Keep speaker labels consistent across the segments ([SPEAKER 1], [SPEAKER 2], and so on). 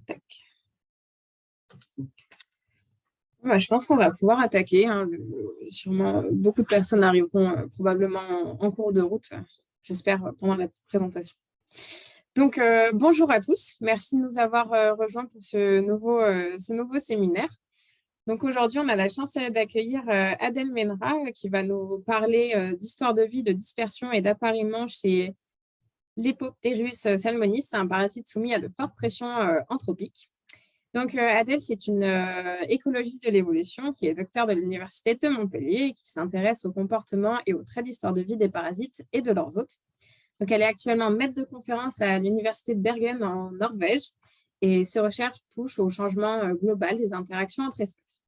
[SPEAKER 1] Tac. Je pense qu'on va pouvoir attaquer, hein. Sûrement, beaucoup de personnes arriveront probablement en cours de route, j'espère, pendant la petite présentation. Donc, bonjour à tous. Merci de nous avoir rejoints pour ce nouveau séminaire. Donc, aujourd'hui, on a la chance d'accueillir Adèle Menra qui va nous parler d'histoire de vie, de dispersion et d'appariement chez Leptopterus salmonis. C'est un parasite soumis à de fortes pressions anthropiques. Donc, Adèle, c'est une écologiste de l'évolution qui est docteure de l'Université de Montpellier et qui s'intéresse au comportement et aux traits d'histoire de vie des parasites et de leurs hôtes. Donc, elle est actuellement maître de conférence à l'Université de Bergen en Norvège et ses recherches touchent au changement global des interactions entre espèces.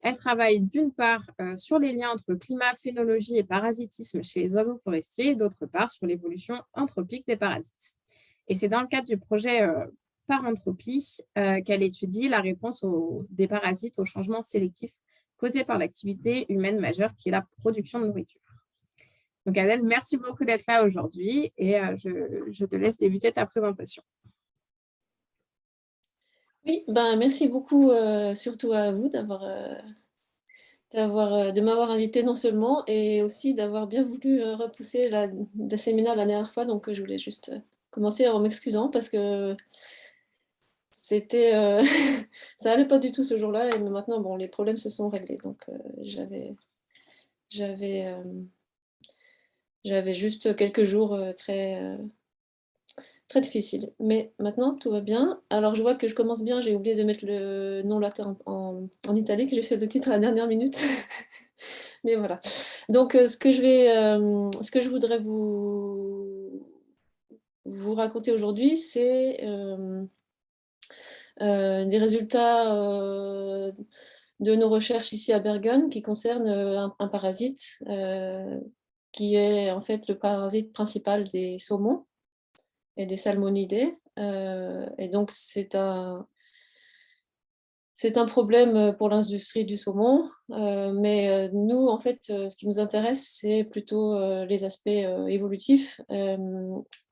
[SPEAKER 1] Elle travaille d'une part sur les liens entre climat, phénologie et parasitisme chez les oiseaux forestiers et d'autre part sur l'évolution anthropique des parasites. Et c'est dans le cadre du projet Paranthropie qu'elle étudie la réponse des parasites au changement sélectif causé par l'activité humaine majeure qui est la production de nourriture. Donc Adèle, merci beaucoup d'être là aujourd'hui et je te laisse débuter ta présentation.
[SPEAKER 2] Oui, merci beaucoup surtout à vous de m'avoir invité non seulement et aussi d'avoir bien voulu repousser le séminaire la dernière fois. Donc je voulais juste commencer en m'excusant parce que c'était ça allait pas du tout ce jour-là et maintenant bon, les problèmes se sont réglés. Donc j'avais juste quelques jours très difficiles. Mais maintenant tout va bien. Alors je vois que je commence bien, j'ai oublié de mettre le nom latin en italique, j'ai fait le titre à la dernière minute. Mais voilà. Donc ce que je voudrais vous raconter aujourd'hui, c'est des résultats de nos recherches ici à Bergen qui concernent un parasite qui est en fait le parasite principal des saumons et des salmonidés. Et donc c'est un problème pour l'industrie du saumon, mais nous, en fait, ce qui nous intéresse, c'est plutôt les aspects évolutifs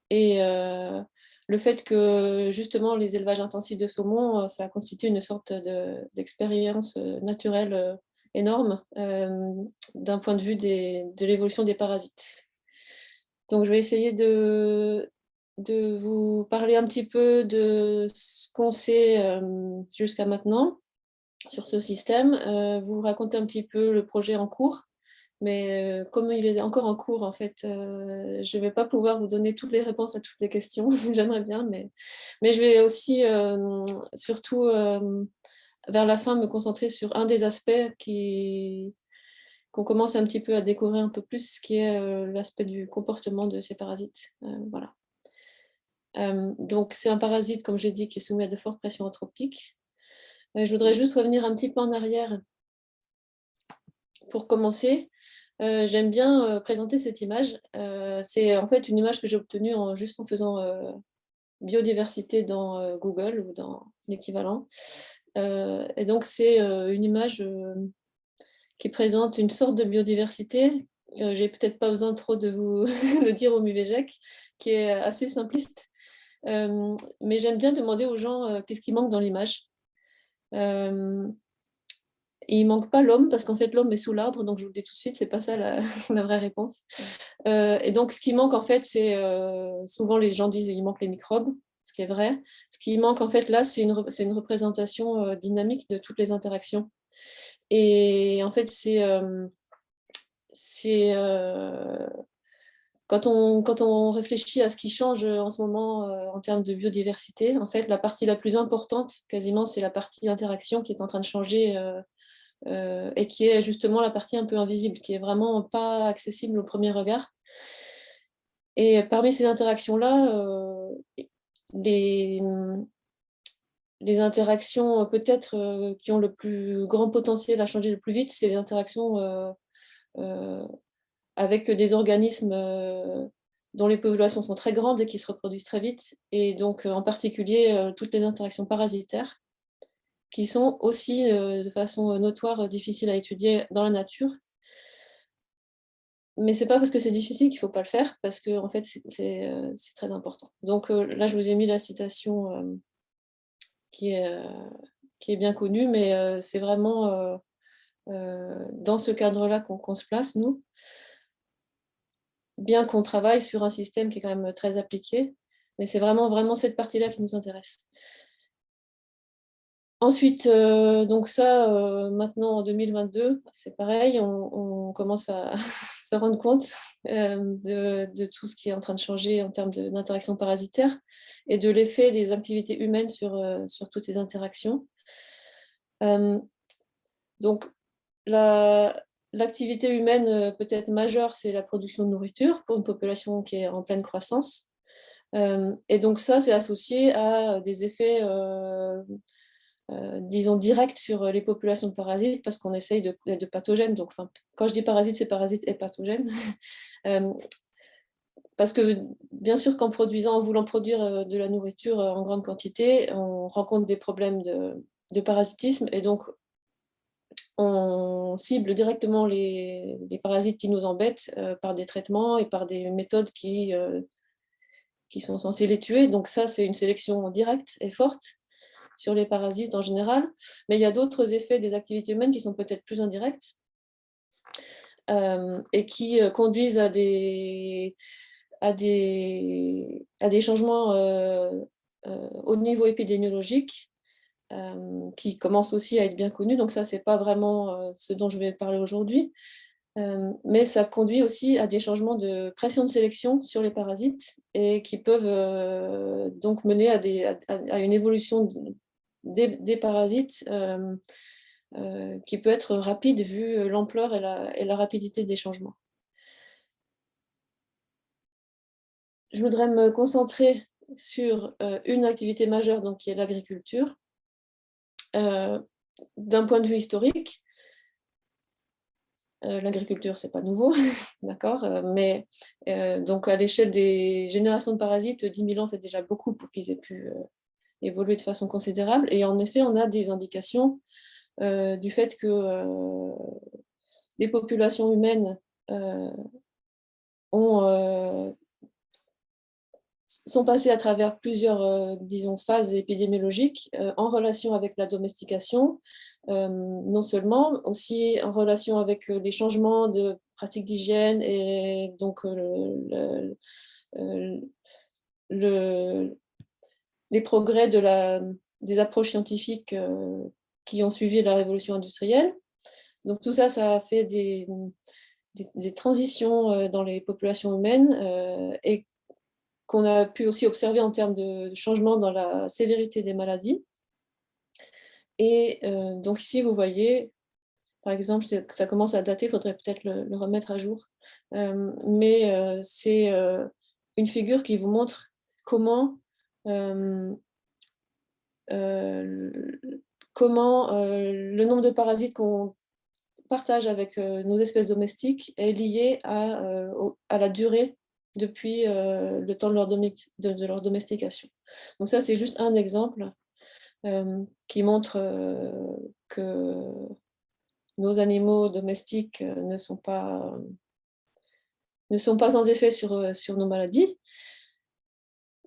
[SPEAKER 2] et le fait que justement les élevages intensifs de saumon, ça constitue une sorte d'expérience naturelle énorme d'un point de vue de l'évolution des parasites. Donc je vais essayer de vous parler un petit peu de ce qu'on sait jusqu'à maintenant sur ce système, vous raconter un petit peu le projet en cours, mais comme il est encore en cours, en fait, je ne vais pas pouvoir vous donner toutes les réponses à toutes les questions, j'aimerais bien, mais je vais aussi surtout vers la fin me concentrer sur un des aspects qu'on commence un petit peu à découvrir un peu plus, qui est l'aspect du comportement de ces parasites. Voilà. Donc c'est un parasite, comme j'ai dit, qui est soumis à de fortes pressions anthropiques. Je voudrais juste revenir un petit peu en arrière pour commencer. J'aime bien présenter cette image. C'est en fait une image que j'ai obtenue juste en faisant biodiversité dans Google ou dans l'équivalent. Et donc c'est une image qui présente une sorte de biodiversité. J'ai peut-être pas besoin trop de vous le dire au MUVEGEC, qui est assez simpliste. Mais j'aime bien demander aux gens qu'est-ce qui manque dans l'image. Et il manque pas l'homme, parce qu'en fait l'homme est sous l'arbre, donc je vous le dis tout de suite, c'est pas ça la, la vraie réponse. Et donc ce qui manque en fait, c'est souvent les gens disent il manque les microbes, ce qui est vrai. Ce qui manque en fait là, c'est une représentation dynamique de toutes les interactions. Et en fait quand on réfléchit à ce qui change en ce moment en termes de biodiversité, en fait la partie la plus importante quasiment, c'est la partie interaction qui est en train de changer. Et qui est justement la partie un peu invisible, qui est vraiment pas accessible au premier regard. Et parmi ces interactions-là, les interactions peut-être qui ont le plus grand potentiel à changer le plus vite, c'est les interactions avec des organismes dont les populations sont très grandes et qui se reproduisent très vite, et donc en particulier toutes les interactions parasitaires, qui sont aussi de façon notoire difficiles à étudier dans la nature. Mais c'est pas parce que c'est difficile qu'il faut pas le faire, parce que en fait c'est très important. Donc là je vous ai mis la citation qui est bien connu, mais c'est vraiment dans ce cadre-là qu'on se place, nous, bien qu'on travaille sur un système qui est quand même très appliqué, mais c'est vraiment cette partie-là qui nous intéresse. Ensuite, donc ça, maintenant en 2022, c'est pareil, on commence à se rendre compte de tout ce qui est en train de changer en termes d'interaction parasitaire et de l'effet des activités humaines sur toutes ces interactions. Donc, l'activité humaine peut-être majeure, c'est la production de nourriture pour une population qui est en pleine croissance. Et donc ça, c'est associé à des effets disons, direct sur les populations de parasites parce qu'on essaye de pathogènes. Donc, quand je dis parasites, c'est parasites et pathogènes. Parce que, bien sûr, en voulant produire de la nourriture en grande quantité, on rencontre des problèmes de parasitisme et donc on cible directement les parasites qui nous embêtent par des traitements et par des méthodes qui sont censées les tuer. Donc ça, c'est une sélection directe et forte sur les parasites en général, mais il y a d'autres effets des activités humaines qui sont peut-être plus indirects et qui conduisent à des changements au niveau épidémiologique qui commencent aussi à être bien connus. Donc ça, c'est pas vraiment ce dont je vais parler aujourd'hui, mais ça conduit aussi à des changements de pression de sélection sur les parasites et qui peuvent donc mener à une évolution des parasites qui peut être rapide vu l'ampleur et la rapidité des changements. Je voudrais me concentrer sur une activité majeure, donc, qui est l'agriculture. D'un point de vue historique, l'agriculture, c'est pas nouveau, d'accord, mais donc à l'échelle des générations de parasites, 10 000 ans, c'est déjà beaucoup pour qu'ils aient pu évoluer de façon considérable. Et en effet, on a des indications du fait que les populations humaines sont passées à travers plusieurs, disons, phases épidémiologiques en relation avec la domestication, non seulement, aussi en relation avec les changements de pratiques d'hygiène et donc les progrès des approches scientifiques qui ont suivi la révolution industrielle. Donc tout ça, ça a fait des transitions dans les populations humaines et qu'on a pu aussi observer en termes de changement dans la sévérité des maladies. Et donc ici, vous voyez, par exemple, ça commence à dater, il faudrait peut-être le remettre à jour, mais c'est une figure qui vous montre comment le nombre de parasites qu'on partage avec nos espèces domestiques est lié à la durée depuis le temps de leur domestication. Donc ça, c'est juste un exemple qui montre que nos animaux domestiques ne sont pas sans effet sur nos maladies.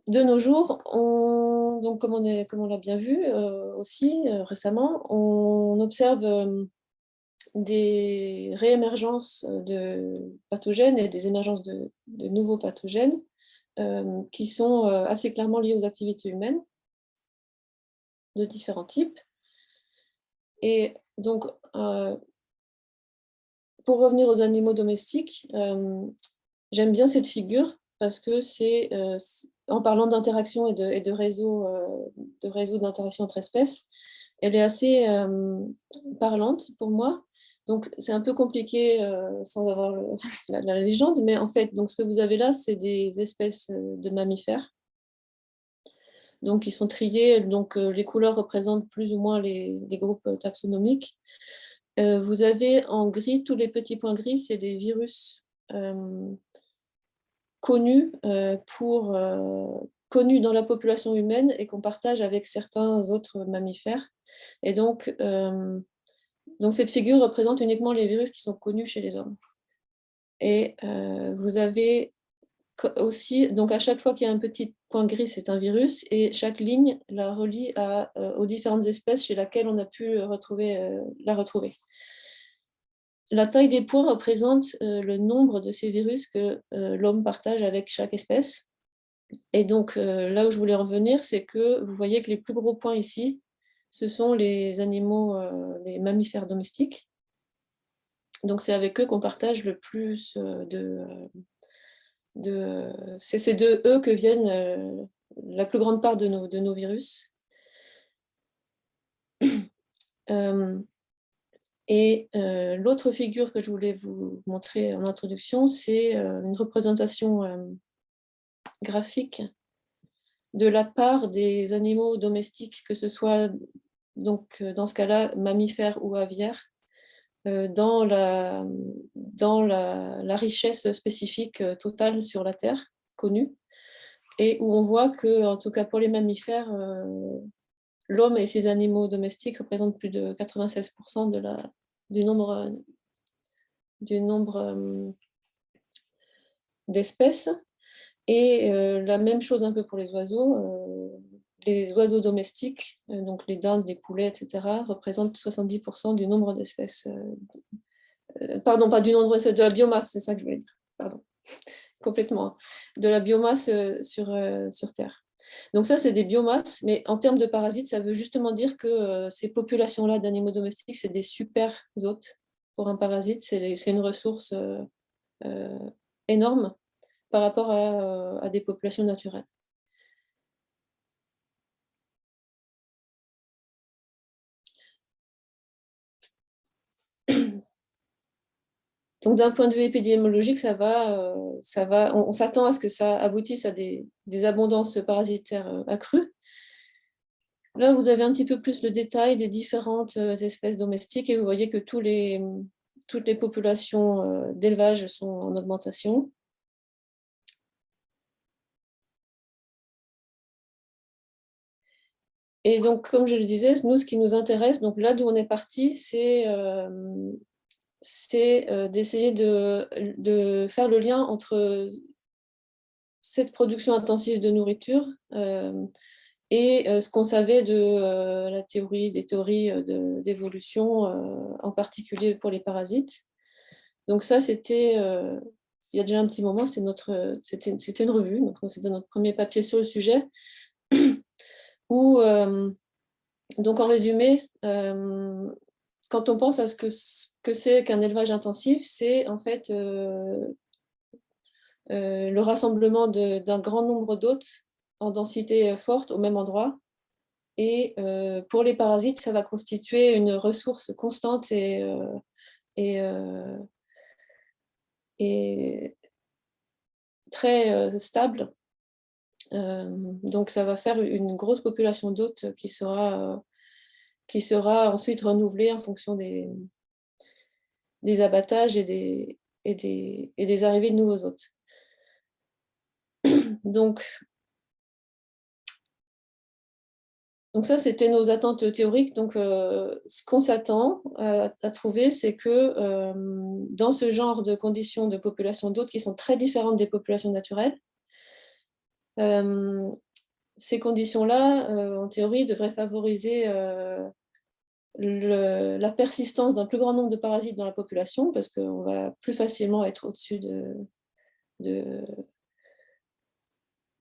[SPEAKER 2] De nos jours, donc comme on l'a bien vu aussi récemment, on observe des réémergences de pathogènes et des émergences de nouveaux pathogènes qui sont assez clairement liés aux activités humaines de différents types. Et donc, pour revenir aux animaux domestiques, j'aime bien cette figure parce que c'est, en parlant d'interaction et de réseaux d'interaction entre espèces, elle est assez parlante pour moi. Donc, c'est un peu compliqué sans avoir la légende, mais en fait, donc, ce que vous avez là, c'est des espèces de mammifères. Donc, ils sont triés, donc les couleurs représentent plus ou moins les groupes taxonomiques. Vous avez en gris, tous les petits points gris, c'est des virus connus connus dans la population humaine et qu'on partage avec certains autres mammifères. Et donc cette figure représente uniquement les virus qui sont connus chez les hommes. Et vous avez aussi, donc à chaque fois qu'il y a un petit point gris, c'est un virus, et chaque ligne la relie aux différentes espèces chez lesquelles on a pu la retrouver. La taille des points représente le nombre de ces virus que l'homme partage avec chaque espèce. Et donc, là où je voulais en venir, c'est que vous voyez que les plus gros points ici, ce sont les animaux, les mammifères domestiques. Donc, c'est avec eux qu'on partage le plus c'est de eux que viennent la plus grande part de nos virus. Et l'autre figure que je voulais vous montrer en introduction, c'est une représentation graphique de la part des animaux domestiques, que ce soit donc, dans ce cas-là mammifères ou aviaires, dans la richesse spécifique totale sur la Terre connue, et où on voit que, en tout cas pour les mammifères, l'homme et ses animaux domestiques représentent plus de 96% du nombre d'espèces. Et la même chose un peu pour les oiseaux. Les oiseaux domestiques, donc les dindes, les poulets, etc., représentent 70% du nombre d'espèces. Pardon, pas du nombre d'espèces, de la biomasse, c'est ça que je voulais dire. Pardon, complètement. De la biomasse sur Terre. Donc ça, c'est des biomasses, mais en termes de parasites, ça veut justement dire que ces populations-là d'animaux domestiques, c'est des super hôtes pour un parasite. C'est une ressource énorme par rapport à des populations naturelles. Donc d'un point de vue épidémiologique, on s'attend à ce que ça aboutisse à des abondances parasitaires accrues. Là, vous avez un petit peu plus le détail des différentes espèces domestiques et vous voyez que toutes les populations d'élevage sont en augmentation. Et donc, comme je le disais, nous, ce qui nous intéresse, donc là d'où on est parti, c'est d'essayer de faire le lien entre cette production intensive de nourriture et ce qu'on savait de des théories d'évolution, en particulier pour les parasites. Donc ça, c'était, il y a déjà un petit moment, c'était une revue, donc c'était notre premier papier sur le sujet, où, donc en résumé, quand on pense à ce que c'est qu'un élevage intensif, c'est en fait le rassemblement d'un grand nombre d'hôtes en densité forte au même endroit. Et pour les parasites, ça va constituer une ressource constante et très stable. Donc ça va faire une grosse population d'hôtes qui sera ensuite renouvelée en fonction des abattages et des arrivées de nouveaux hôtes. Donc ça, c'était nos attentes théoriques. Donc, ce qu'on s'attend à trouver, c'est que dans ce genre de conditions de population d'hôtes qui sont très différentes des populations naturelles, ces conditions-là, en théorie, devraient favoriser la persistance d'un plus grand nombre de parasites dans la population, parce qu'on va plus facilement être au-dessus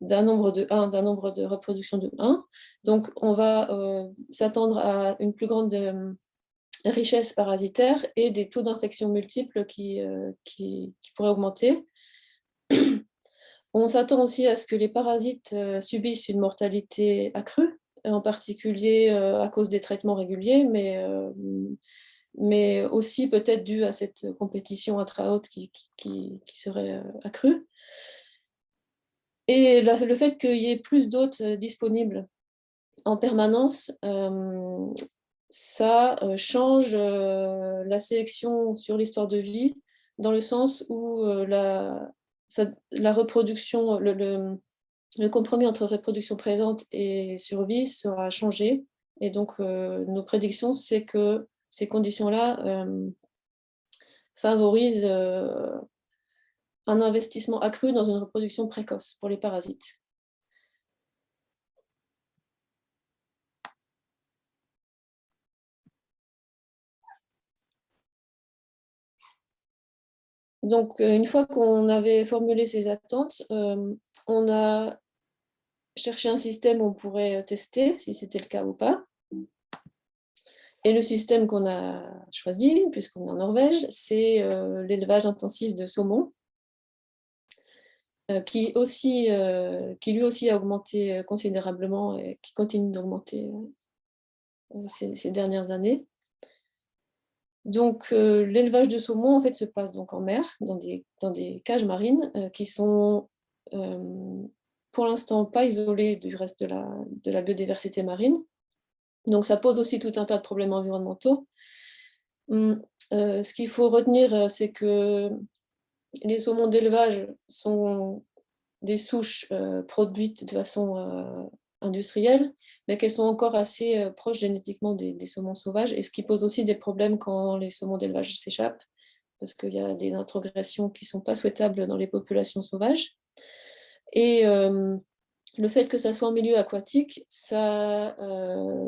[SPEAKER 2] d'un nombre de reproduction de 1. Donc, on va s'attendre à une plus grande richesse parasitaire et des taux d'infection multiples qui pourraient augmenter. On s'attend aussi à ce que les parasites subissent une mortalité accrue, en particulier à cause des traitements réguliers, mais aussi peut-être dû à cette compétition intra-hôte qui serait accrue. Et le fait qu'il y ait plus d'hôtes disponibles en permanence, ça change la sélection sur l'histoire de vie, dans le sens où la reproduction, le compromis entre reproduction présente et survie sera changé. Et donc, nos prédictions, c'est que ces conditions-là favorisent un investissement accru dans une reproduction précoce pour les parasites. Donc, une fois qu'on avait formulé ces attentes, on a cherché un système où on pourrait tester si c'était le cas ou pas. Et le système qu'on a choisi, puisqu'on est en Norvège, c'est l'élevage intensif de saumon, qui lui aussi a augmenté considérablement et qui continue d'augmenter ces dernières années. Donc, l'élevage de saumon en fait, se passe donc en mer, dans des cages marines qui sont pour l'instant pas isolées du reste de la biodiversité marine. Donc, ça pose aussi tout un tas de problèmes environnementaux. Ce qu'il faut retenir, c'est que les saumons d'élevage sont des souches produites de façon industrielle, mais qu'elles sont encore assez proches génétiquement des saumons sauvages, et ce qui pose aussi des problèmes quand les saumons d'élevage s'échappent, parce qu'il y a des introgressions qui ne sont pas souhaitables dans les populations sauvages. Et le fait que ça soit en milieu aquatique, ça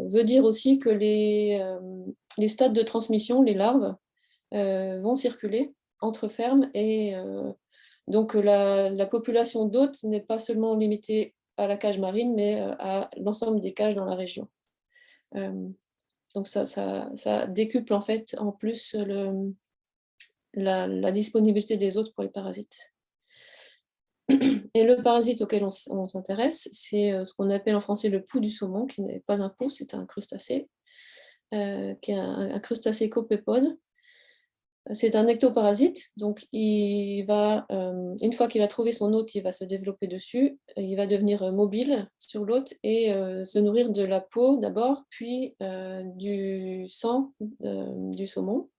[SPEAKER 2] veut dire aussi que les stades de transmission, les larves, vont circuler entre fermes, et donc la population d'hôtes n'est pas seulement limitée à la cage marine, mais à l'ensemble des cages dans la région. Donc ça décuple en fait en plus la disponibilité des hôtes pour les parasites. Et le parasite auquel on s'intéresse, c'est ce qu'on appelle en français le pou du saumon, qui n'est pas un pou, c'est un crustacé, qui est un crustacé copépode. C'est un ectoparasite, donc il va, une fois qu'il a trouvé son hôte, il va se développer dessus, il va devenir mobile sur l'hôte et se nourrir de la peau d'abord, puis du sang du saumon.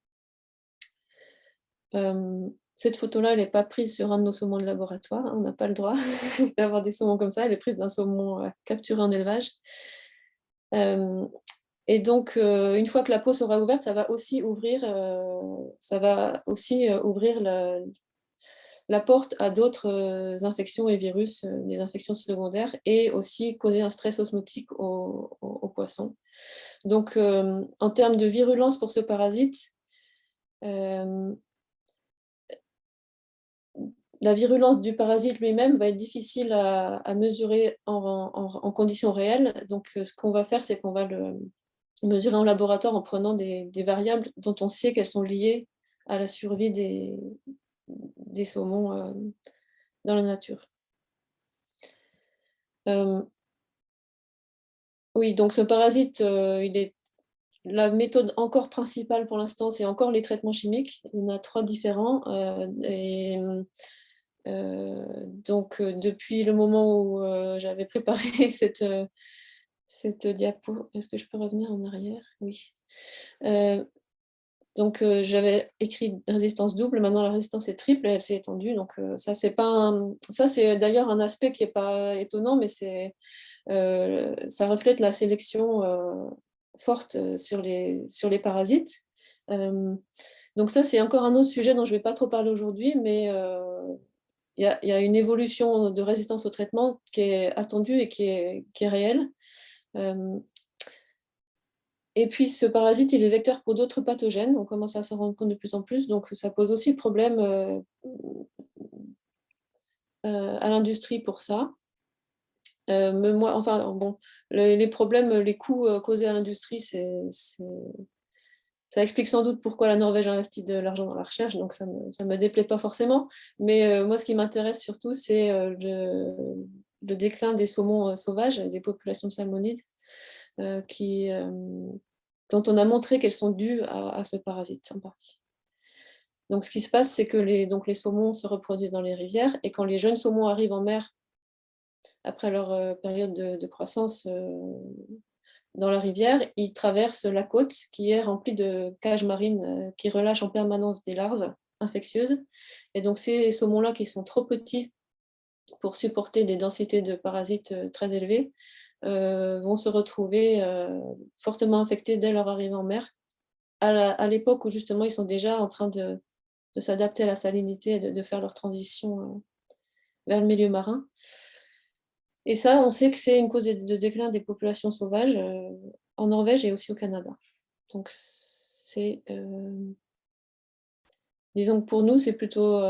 [SPEAKER 2] Cette photo-là, elle n'est pas prise sur un de nos saumons de laboratoire, hein, on n'a pas le droit d'avoir des saumons comme ça, elle est prise d'un saumon capturé en élevage. Et donc, une fois que la peau sera ouverte, ça va aussi ouvrir la porte à d'autres infections et virus, des infections secondaires, et aussi causer un stress osmotique aux poissons. Donc, en termes de virulence pour ce parasite, la virulence du parasite lui-même va être difficile à mesurer en conditions réelles. Donc, ce qu'on va faire, c'est qu'on va le mesurer en laboratoire en prenant des variables dont on sait qu'elles sont liées à la survie des saumons dans la nature. Oui, donc ce parasite, la méthode encore principale pour l'instant, c'est encore les traitements chimiques. Il y en a 3 différents. Donc, depuis le moment où j'avais préparé cette diapo, est-ce que je peux revenir en arrière? Oui. Donc, j'avais écrit résistance double, maintenant la résistance est triple et elle s'est étendue. Donc, ça, c'est d'ailleurs un aspect qui n'est pas étonnant, mais ça reflète la sélection forte sur les parasites. Donc, ça, c'est encore un autre sujet dont je ne vais pas trop parler aujourd'hui, mais il y a une évolution de résistance au traitement qui est attendue et qui est réelle. Et puis, ce parasite, il est vecteur pour d'autres pathogènes. On commence à s'en rendre compte de plus en plus. Donc, ça pose aussi problème à l'industrie pour ça. Mais moi, enfin, bon, les problèmes, les coûts causés à l'industrie, ça explique sans doute pourquoi la Norvège investit de l'argent dans la recherche. Donc, ça me déplaît pas forcément. Mais moi, ce qui m'intéresse surtout, c'est le déclin des saumons sauvages, des populations de salmonides, dont on a montré qu'elles sont dues à ce parasite en partie. Donc, ce qui se passe, c'est que les saumons se reproduisent dans les rivières, et quand les jeunes saumons arrivent en mer, après leur période de croissance dans la rivière, ils traversent la côte qui est remplie de cages marines qui relâchent en permanence des larves infectieuses. Et donc, ces saumons-là, qui sont trop petits pour supporter des densités de parasites très élevées, vont se retrouver fortement infectés dès leur arrivée en mer, à l'époque où justement ils sont déjà en train s'adapter à la salinité et de faire leur transition vers le milieu marin. Et ça, on sait que c'est une cause de déclin des populations sauvages en Norvège et aussi au Canada. Donc, disons que pour nous, c'est plutôt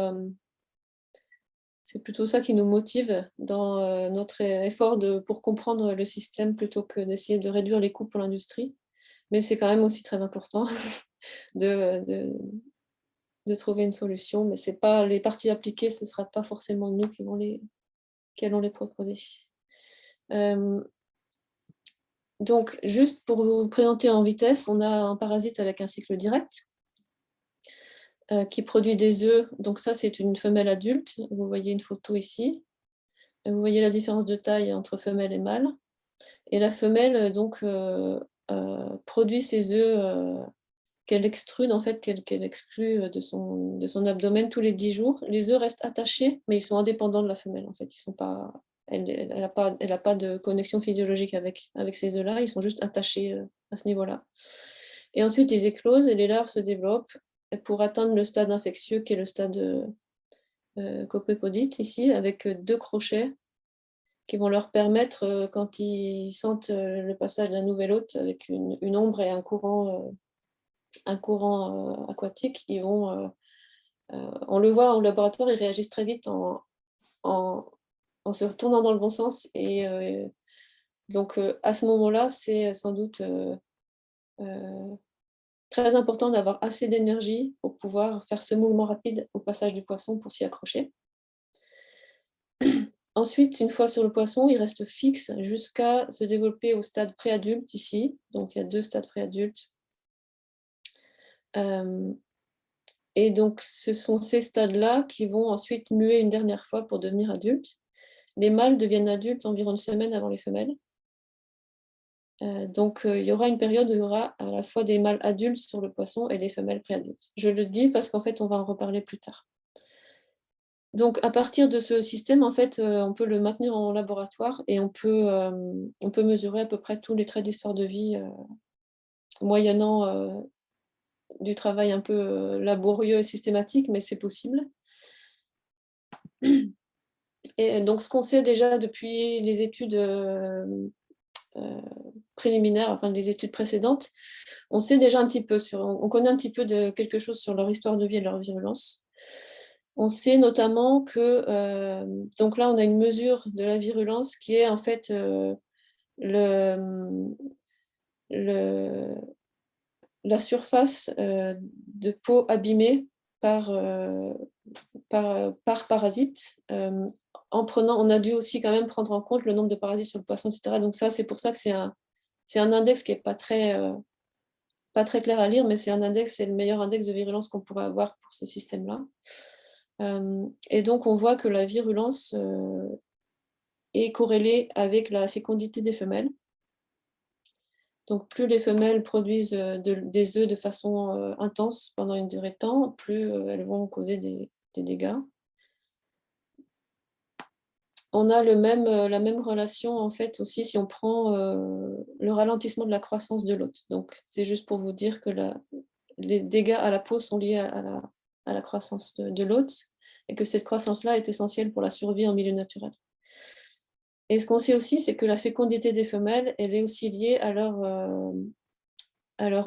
[SPEAKER 2] ça qui nous motive dans notre effort pour comprendre le système plutôt que d'essayer de réduire les coûts pour l'industrie. Mais c'est quand même aussi très important de trouver une solution. Mais c'est pas les parties appliquées, ce ne sera pas forcément nous qui allons les proposer. Donc, juste pour vous présenter en vitesse, on a un parasite avec un cycle direct qui produit des œufs. Donc ça, c'est une femelle adulte. Vous voyez une photo ici. Vous voyez la différence de taille entre femelle et mâle. Et la femelle, donc, produit ses œufs qu'elle extrude, en fait, qu'elle exclut de son abdomen tous les 10 jours. Les œufs restent attachés, mais ils sont indépendants de la femelle, en fait. Ils sont pas, elle n'a pas de connexion physiologique avec ces œufs-là. Ils sont juste attachés à ce niveau-là. Et ensuite, ils éclosent et les larves se développent pour atteindre le stade infectieux, qui est le stade copépodite, ici, avec 2 crochets qui vont leur permettre, quand ils sentent le passage d'un nouvel hôte avec une ombre et un courant aquatique, ils vont, on le voit en laboratoire, ils réagissent très vite en se retournant dans le bon sens. Et donc, à ce moment-là, c'est sans doute très important d'avoir assez d'énergie pour pouvoir faire ce mouvement rapide au passage du poisson pour s'y accrocher. Ensuite, une fois sur le poisson, il reste fixe jusqu'à se développer au stade préadulte ici. Donc, il y a 2 stades préadultes. Et donc, ce sont ces stades-là qui vont ensuite muer une dernière fois pour devenir adultes. Les mâles deviennent adultes environ une semaine avant les femelles. Donc, il y aura une période où il y aura à la fois des mâles adultes sur le poisson et des femelles préadultes. Je le dis parce qu'en fait, on va en reparler plus tard. Donc, à partir de ce système, en fait, on peut le maintenir en laboratoire et on peut mesurer à peu près tous les traits d'histoire de vie, moyennant du travail un peu laborieux et systématique, mais c'est possible. Et donc, ce qu'on sait déjà depuis les études préliminaires, enfin les études précédentes, on sait déjà un petit peu on connaît un petit peu de quelque chose sur leur histoire de vie et leur virulence. On sait notamment que, donc là, on a une mesure de la virulence qui est en fait la surface de peau abîmée par parasite. On a dû aussi quand même prendre en compte le nombre de parasites sur le poisson, etc. Donc ça, c'est pour ça que c'est un index qui n'est pas très clair à lire, mais c'est le meilleur index de virulence qu'on pourrait avoir pour ce système-là. Et donc, on voit que la virulence est corrélée avec la fécondité des femelles. Donc, plus les femelles produisent des œufs de façon intense pendant une durée de temps, plus elles vont causer des dégâts. On a la même relation, en fait, aussi si on prend le ralentissement de la croissance de l'hôte. Donc, c'est juste pour vous dire que les dégâts à la peau sont liés à la croissance de l'hôte et que cette croissance-là est essentielle pour la survie en milieu naturel. Et ce qu'on sait aussi, c'est que la fécondité des femelles, elle est aussi liée à leur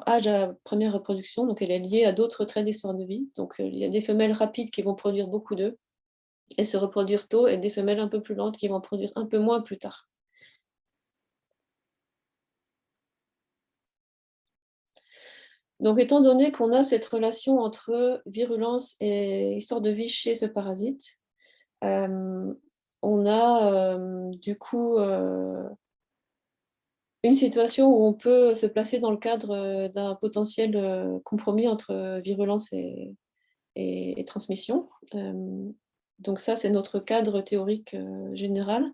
[SPEAKER 2] âge à première reproduction, donc elle est liée à d'autres traits d'histoire de vie. Donc il y a des femelles rapides qui vont produire beaucoup d'œufs et se reproduire tôt, et des femelles un peu plus lentes qui vont produire un peu moins plus tard. Donc, étant donné qu'on a cette relation entre virulence et histoire de vie chez ce parasite, on a du coup une situation où on peut se placer dans le cadre d'un potentiel compromis entre virulence et transmission. Donc ça, c'est notre cadre théorique général.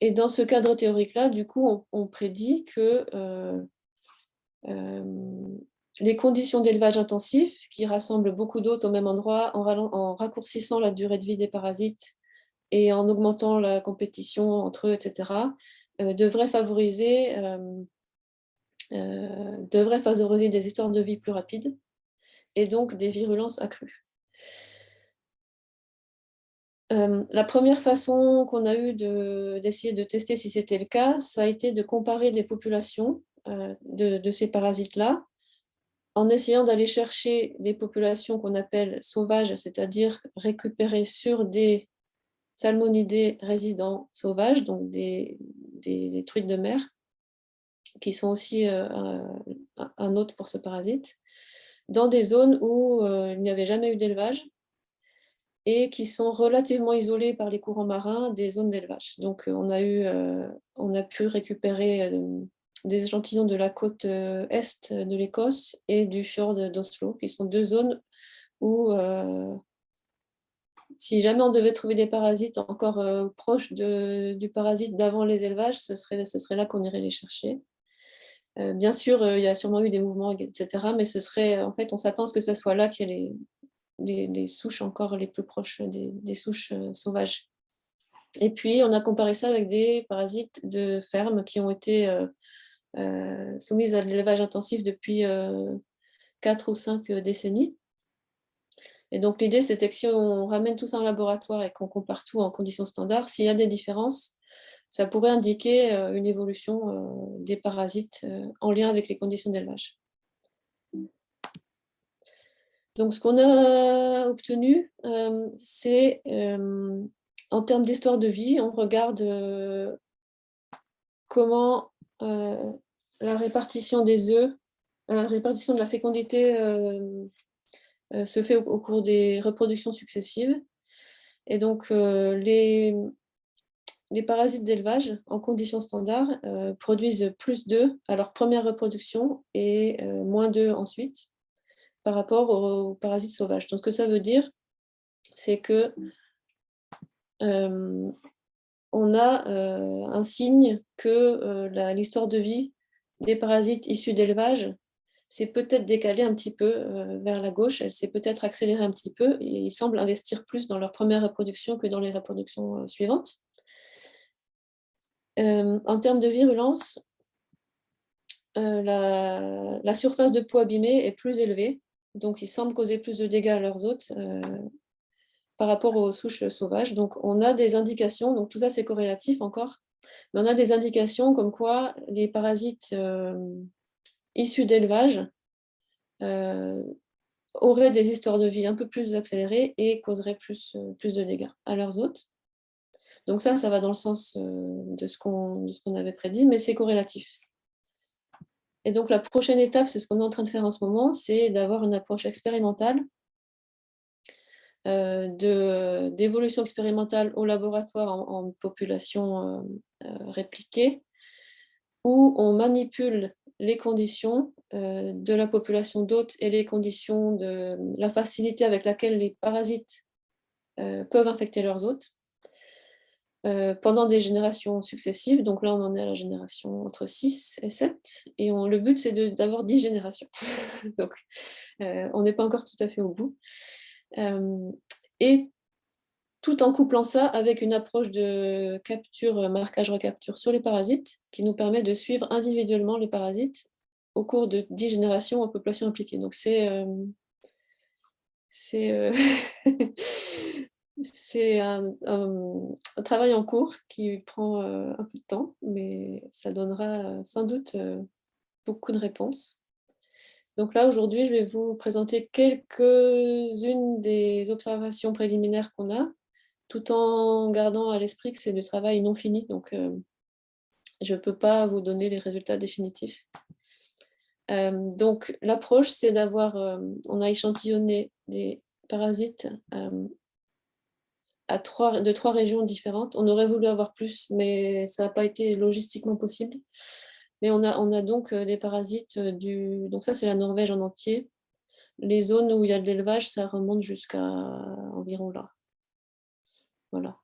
[SPEAKER 2] Et dans ce cadre théorique-là, du coup, on prédit que les conditions d'élevage intensif, qui rassemblent beaucoup d'hôtes au même endroit, en raccourcissant la durée de vie des parasites et en augmentant la compétition entre eux, etc., devraient favoriser des histoires de vie plus rapides et donc des virulences accrues. La première façon qu'on a eue d'essayer de tester si c'était le cas, ça a été de comparer des populations de ces parasites-là, en essayant d'aller chercher des populations qu'on appelle sauvages, c'est-à-dire récupérées sur des salmonidés résidents sauvages, donc des truites de mer, qui sont aussi un hôte pour ce parasite, dans des zones où il n'y avait jamais eu d'élevage et qui sont relativement isolées par les courants marins des zones d'élevage. Donc on a pu récupérer des échantillons de la côte est de l'Écosse et du fjord d'Oslo, qui sont deux zones où si jamais on devait trouver des parasites encore proches du parasite d'avant les élevages, ce serait là qu'on irait les chercher. Bien sûr, il y a sûrement eu des mouvements, etc. Mais ce serait, en fait, on s'attend à ce que ce soit là qu'il y ait les souches encore les plus proches des souches sauvages. Et puis, on a comparé ça avec des parasites de ferme qui ont été soumises à de l'élevage intensif depuis 4 ou 5 décennies. Et donc, l'idée, c'était que si on ramène tout ça en laboratoire et qu'on compare tout en conditions standards, s'il y a des différences, ça pourrait indiquer une évolution des parasites en lien avec les conditions d'élevage. Donc, ce qu'on a obtenu, c'est, en termes d'histoire de vie, on regarde comment la répartition des œufs, la répartition de la fécondité se fait au cours des reproductions successives. Et donc, les parasites d'élevage, en conditions standards, produisent plus d'œufs à leur première reproduction et moins d'œufs ensuite, par rapport aux parasites sauvages. Donc, ce que ça veut dire, c'est que on a un signe que l'histoire de vie des parasites issus d'élevage s'est peut-être décalée un petit peu vers la gauche, elle s'est peut-être accélérée un petit peu, et ils semblent investir plus dans leur première reproduction que dans les reproductions suivantes. En termes de virulence, la surface de peau abîmée est plus élevée, donc ils semblent causer plus de dégâts à leurs hôtes par rapport aux souches sauvages. Donc on a des indications, donc tout ça c'est corrélatif encore, mais on a des indications comme quoi les parasites issus d'élevage auraient des histoires de vie un peu plus accélérées et causeraient plus de dégâts à leurs hôtes. Donc ça va dans le sens de ce qu'on avait prédit, mais c'est corrélatif. Et donc la prochaine étape, c'est ce qu'on est en train de faire en ce moment, c'est d'avoir une approche expérimentale d'évolution expérimentale au laboratoire en population répliquée, où on manipule les conditions de la population d'hôtes et les conditions de la facilité avec laquelle les parasites peuvent infecter leurs hôtes pendant des générations successives. Donc là, on en est à la génération entre 6 et 7. Et le but, c'est d'avoir 10 générations. Donc, on n'est pas encore tout à fait au bout. Et tout en couplant ça avec une approche de capture, marquage, recapture sur les parasites, qui nous permet de suivre individuellement les parasites au cours de 10 générations en population impliquée. Donc c'est un travail en cours qui prend un peu de temps, mais ça donnera sans doute beaucoup de réponses. Donc là, aujourd'hui, je vais vous présenter quelques-unes des observations préliminaires qu'on a, tout en gardant à l'esprit que c'est du travail non fini, donc je ne peux pas vous donner les résultats définitifs. Donc l'approche, c'est on a échantillonné des parasites de 3 régions différentes. On aurait voulu avoir plus, mais ça n'a pas été logistiquement possible. Mais on a donc des parasites donc ça c'est la Norvège en entier. Les zones où il y a de l'élevage, ça remonte jusqu'à environ là. Voilà.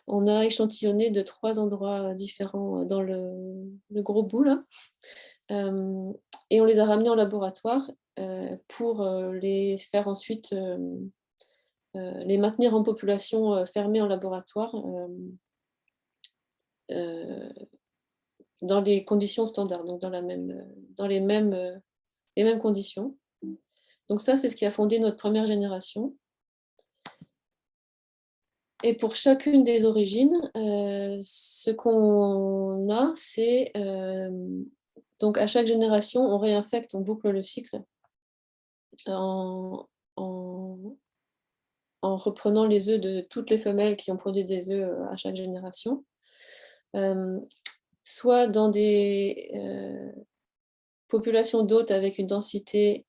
[SPEAKER 2] On a échantillonné de 3 endroits différents dans le gros bout là. Et on les a ramenés en laboratoire pour les faire ensuite les maintenir en population fermée en laboratoire dans les conditions standards, donc dans les mêmes conditions. Donc ça, c'est ce qui a fondé notre première génération. Et pour chacune des origines, ce qu'on a, c'est donc à chaque génération, on réinfecte, on boucle le cycle en, en, en reprenant les œufs de toutes les femelles qui ont produit des œufs à chaque génération, soit dans des populations d'hôtes avec une densité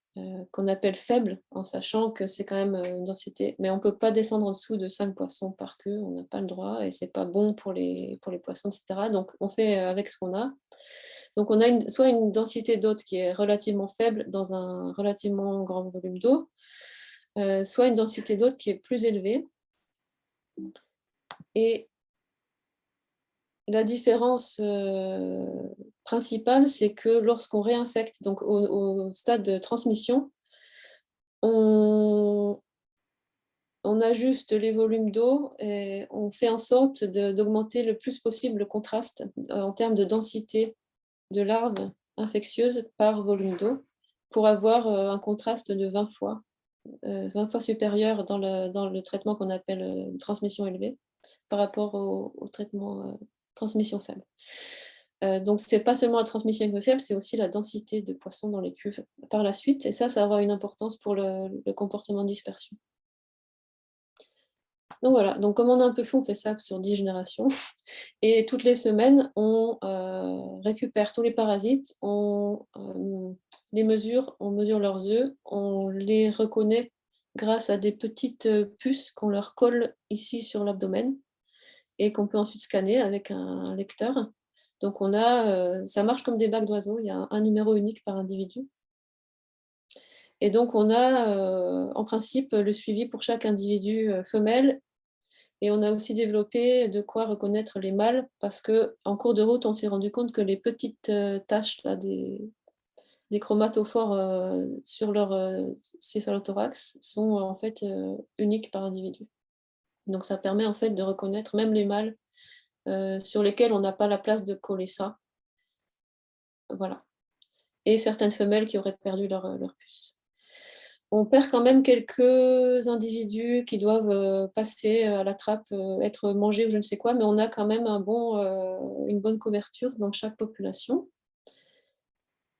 [SPEAKER 2] qu'on appelle faible, en sachant que c'est quand même une densité, mais on ne peut pas descendre en dessous de 5 poissons par queue, on n'a pas le droit, et ce n'est pas bon pour les poissons, etc. Donc on fait avec ce qu'on a. Donc on a soit une densité d'hôtes qui est relativement faible dans un relativement grand volume d'eau, soit une densité d'hôtes qui est plus élevée. Et la différence principale, c'est que lorsqu'on réinfecte, donc au stade de transmission, on ajuste les volumes d'eau et on fait en sorte d'augmenter le plus possible le contraste en termes de densité de larves infectieuses par volume d'eau pour avoir un contraste de 20 fois supérieur dans le traitement qu'on appelle transmission élevée par rapport au traitement transmission faible. Donc, ce n'est pas seulement la transmission faible, c'est aussi la densité de poissons dans les cuves par la suite. Et ça aura une importance pour le comportement de dispersion. Donc voilà, donc comme on est un peu fou, on fait ça sur 10 générations. Et toutes les semaines, on récupère tous les parasites, on les mesure, on mesure leurs œufs, on les reconnaît grâce à des petites puces qu'on leur colle ici sur l'abdomen et qu'on peut ensuite scanner avec un lecteur. Donc on a, ça marche comme des bacs d'oiseaux, il y a un numéro unique par individu. Et donc on a en principe le suivi pour chaque individu femelle. Et on a aussi développé de quoi reconnaître les mâles, parce qu'en cours de route, on s'est rendu compte que les petites taches là, des chromatophores sur leur céphalothorax sont en fait uniques par individu. Donc ça permet en fait de reconnaître même les mâles sur lesquels on n'a pas la place de coller ça. Voilà. Et certaines femelles qui auraient perdu leur puce. On perd quand même quelques individus qui doivent passer à la trappe, être mangés ou je ne sais quoi, mais on a quand même une bonne couverture dans chaque population.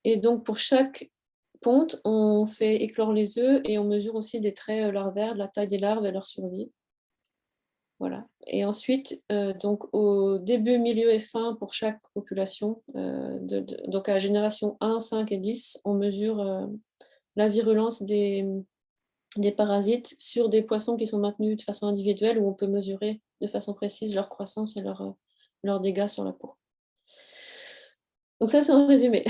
[SPEAKER 2] Et donc pour chaque ponte, on fait éclore les œufs et on mesure aussi des traits larvaires, la taille des larves et leur survie. Voilà. Et ensuite, donc au début, milieu et fin pour chaque population, donc à la génération 1, 5 et 10, on mesure la virulence des parasites sur des poissons qui sont maintenus de façon individuelle, où on peut mesurer de façon précise leur croissance et leurs dégâts sur la peau. Donc ça, c'est un résumé.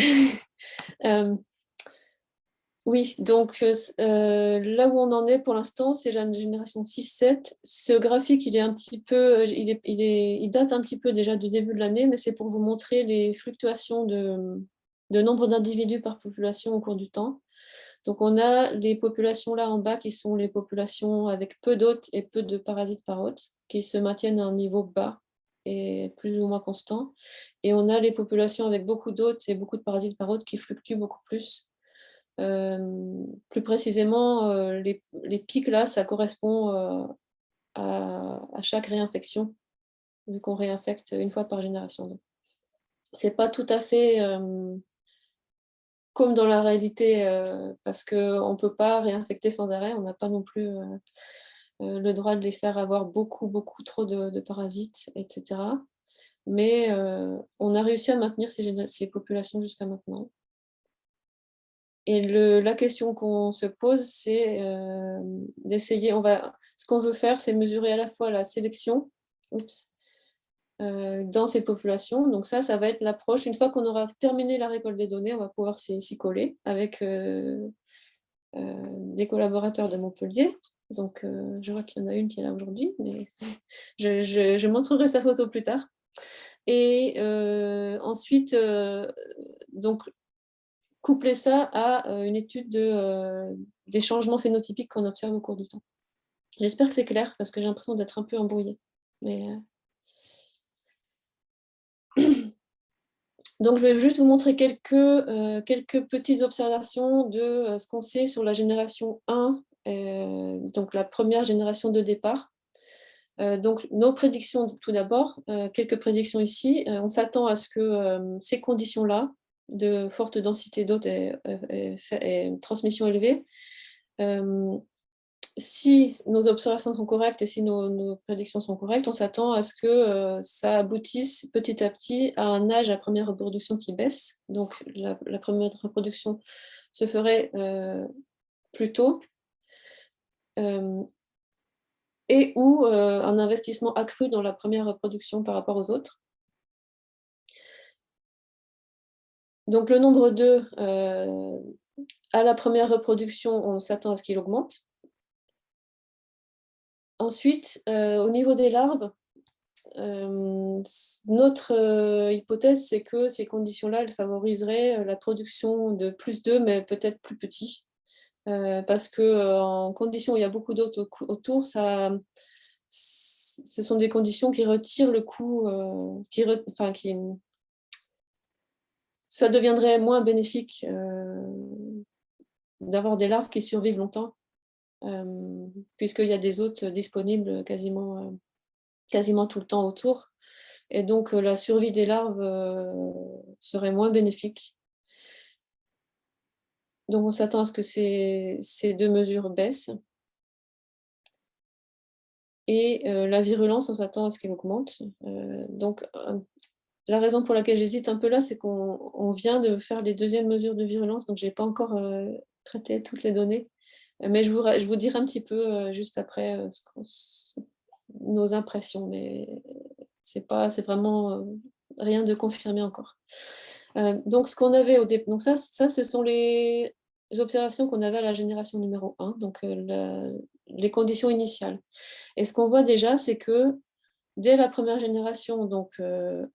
[SPEAKER 2] Oui, donc là où on en est pour l'instant, c'est la génération 6-7. Ce graphique, il est un petit peu, il date un petit peu déjà du début de l'année, mais c'est pour vous montrer les fluctuations de nombre d'individus par population au cours du temps. Donc on a les populations là en bas qui sont les populations avec peu d'hôtes et peu de parasites par hôte, qui se maintiennent à un niveau bas et plus ou moins constant. Et on a les populations avec beaucoup d'hôtes et beaucoup de parasites par hôte qui fluctuent beaucoup plus. Plus précisément, les pics là, ça correspond à chaque réinfection, vu qu'on réinfecte une fois par génération. C'est pas tout à fait comme dans la réalité, parce qu'on ne peut pas réinfecter sans arrêt, on n'a pas non plus le droit de les faire avoir beaucoup trop de parasites, etc. Mais on a réussi à maintenir ces populations jusqu'à maintenant. Et la question qu'on se pose, c'est d'essayer, ce qu'on veut faire, c'est mesurer à la fois la sélection dans ces populations. Donc ça va être l'approche. Une fois qu'on aura terminé la récolte des données, on va pouvoir s'y coller avec des collaborateurs de Montpellier. Donc je vois qu'il y en a une qui est là aujourd'hui, mais je montrerai sa photo plus tard. Et ensuite, donc, coupler ça à une étude des changements phénotypiques qu'on observe au cours du temps. J'espère que c'est clair, parce que j'ai l'impression d'être un peu embrouillée. Mais Donc, je vais juste vous montrer quelques petites observations de ce qu'on sait sur la génération 1, donc la première génération de départ. Donc, nos prédictions, tout d'abord, quelques prédictions ici. On s'attend à ce que ces conditions-là, de forte densité d'hôtes et transmission élevée, si nos observations sont correctes et si nos prédictions sont correctes, on s'attend à ce que ça aboutisse petit à petit à un âge à première reproduction qui baisse. Donc, la première reproduction se ferait plus tôt. Et ou un investissement accru dans la première reproduction par rapport aux autres. Donc le nombre d'œufs à la première reproduction, on s'attend à ce qu'il augmente. Ensuite, au niveau des larves, notre hypothèse, c'est que ces conditions-là, elles favoriseraient la production de plus d'œufs, mais peut-être plus petits. Parce qu'en conditions où il y a beaucoup d'hôtes autour, ce sont des conditions qui retirent le coût, ça deviendrait moins bénéfique d'avoir des larves qui survivent longtemps, puisqu'il y a des hôtes disponibles quasiment tout le temps autour. Et donc, la survie des larves serait moins bénéfique. Donc, on s'attend à ce que ces deux mesures baissent. Et la virulence, on s'attend à ce qu'elle augmente. Donc, la raison pour laquelle j'hésite un peu là, c'est qu'on vient de faire les deuxièmes mesures de virulence, donc je n'ai pas encore traité toutes les données. Mais je vous dirai un petit peu juste après nos impressions, mais c'est vraiment rien de confirmé encore. Donc, ce qu'on avait au début, donc ça, ce sont les observations qu'on avait à la génération numéro 1, donc les conditions initiales. Et ce qu'on voit déjà, c'est que dès la première génération, donc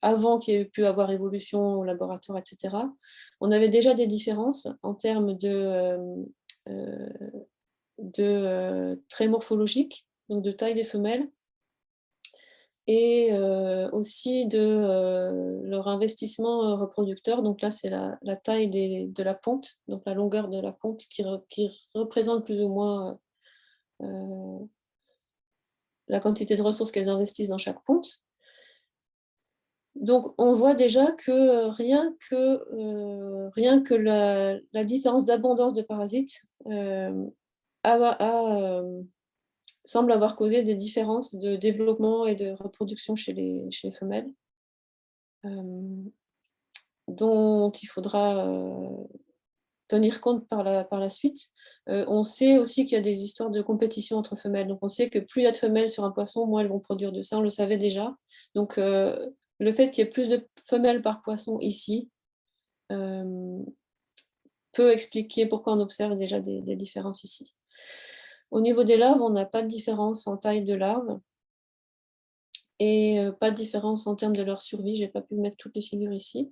[SPEAKER 2] avant qu'il y ait pu avoir évolution au laboratoire, etc., on avait déjà des différences en termes de traits morphologiques, donc de taille des femelles, et aussi de leur investissement reproducteur. Donc là, c'est la taille de la ponte, donc la longueur de la ponte qui représente plus ou moins la quantité de ressources qu'elles investissent dans chaque ponte. Donc, on voit déjà que rien que la différence d'abondance de parasites semble avoir causé des différences de développement et de reproduction chez les femelles, dont il faudra tenir compte par la suite. On sait aussi qu'il y a des histoires de compétition entre femelles. Donc, on sait que plus il y a de femelles sur un poisson, moins elles vont produire de ça. On le savait déjà. Donc, le fait qu'il y ait plus de femelles par poisson ici peut expliquer pourquoi on observe déjà des différences ici. Au niveau des larves, on n'a pas de différence en taille de larves et pas de différence en termes de leur survie. Je n'ai pas pu mettre toutes les figures ici.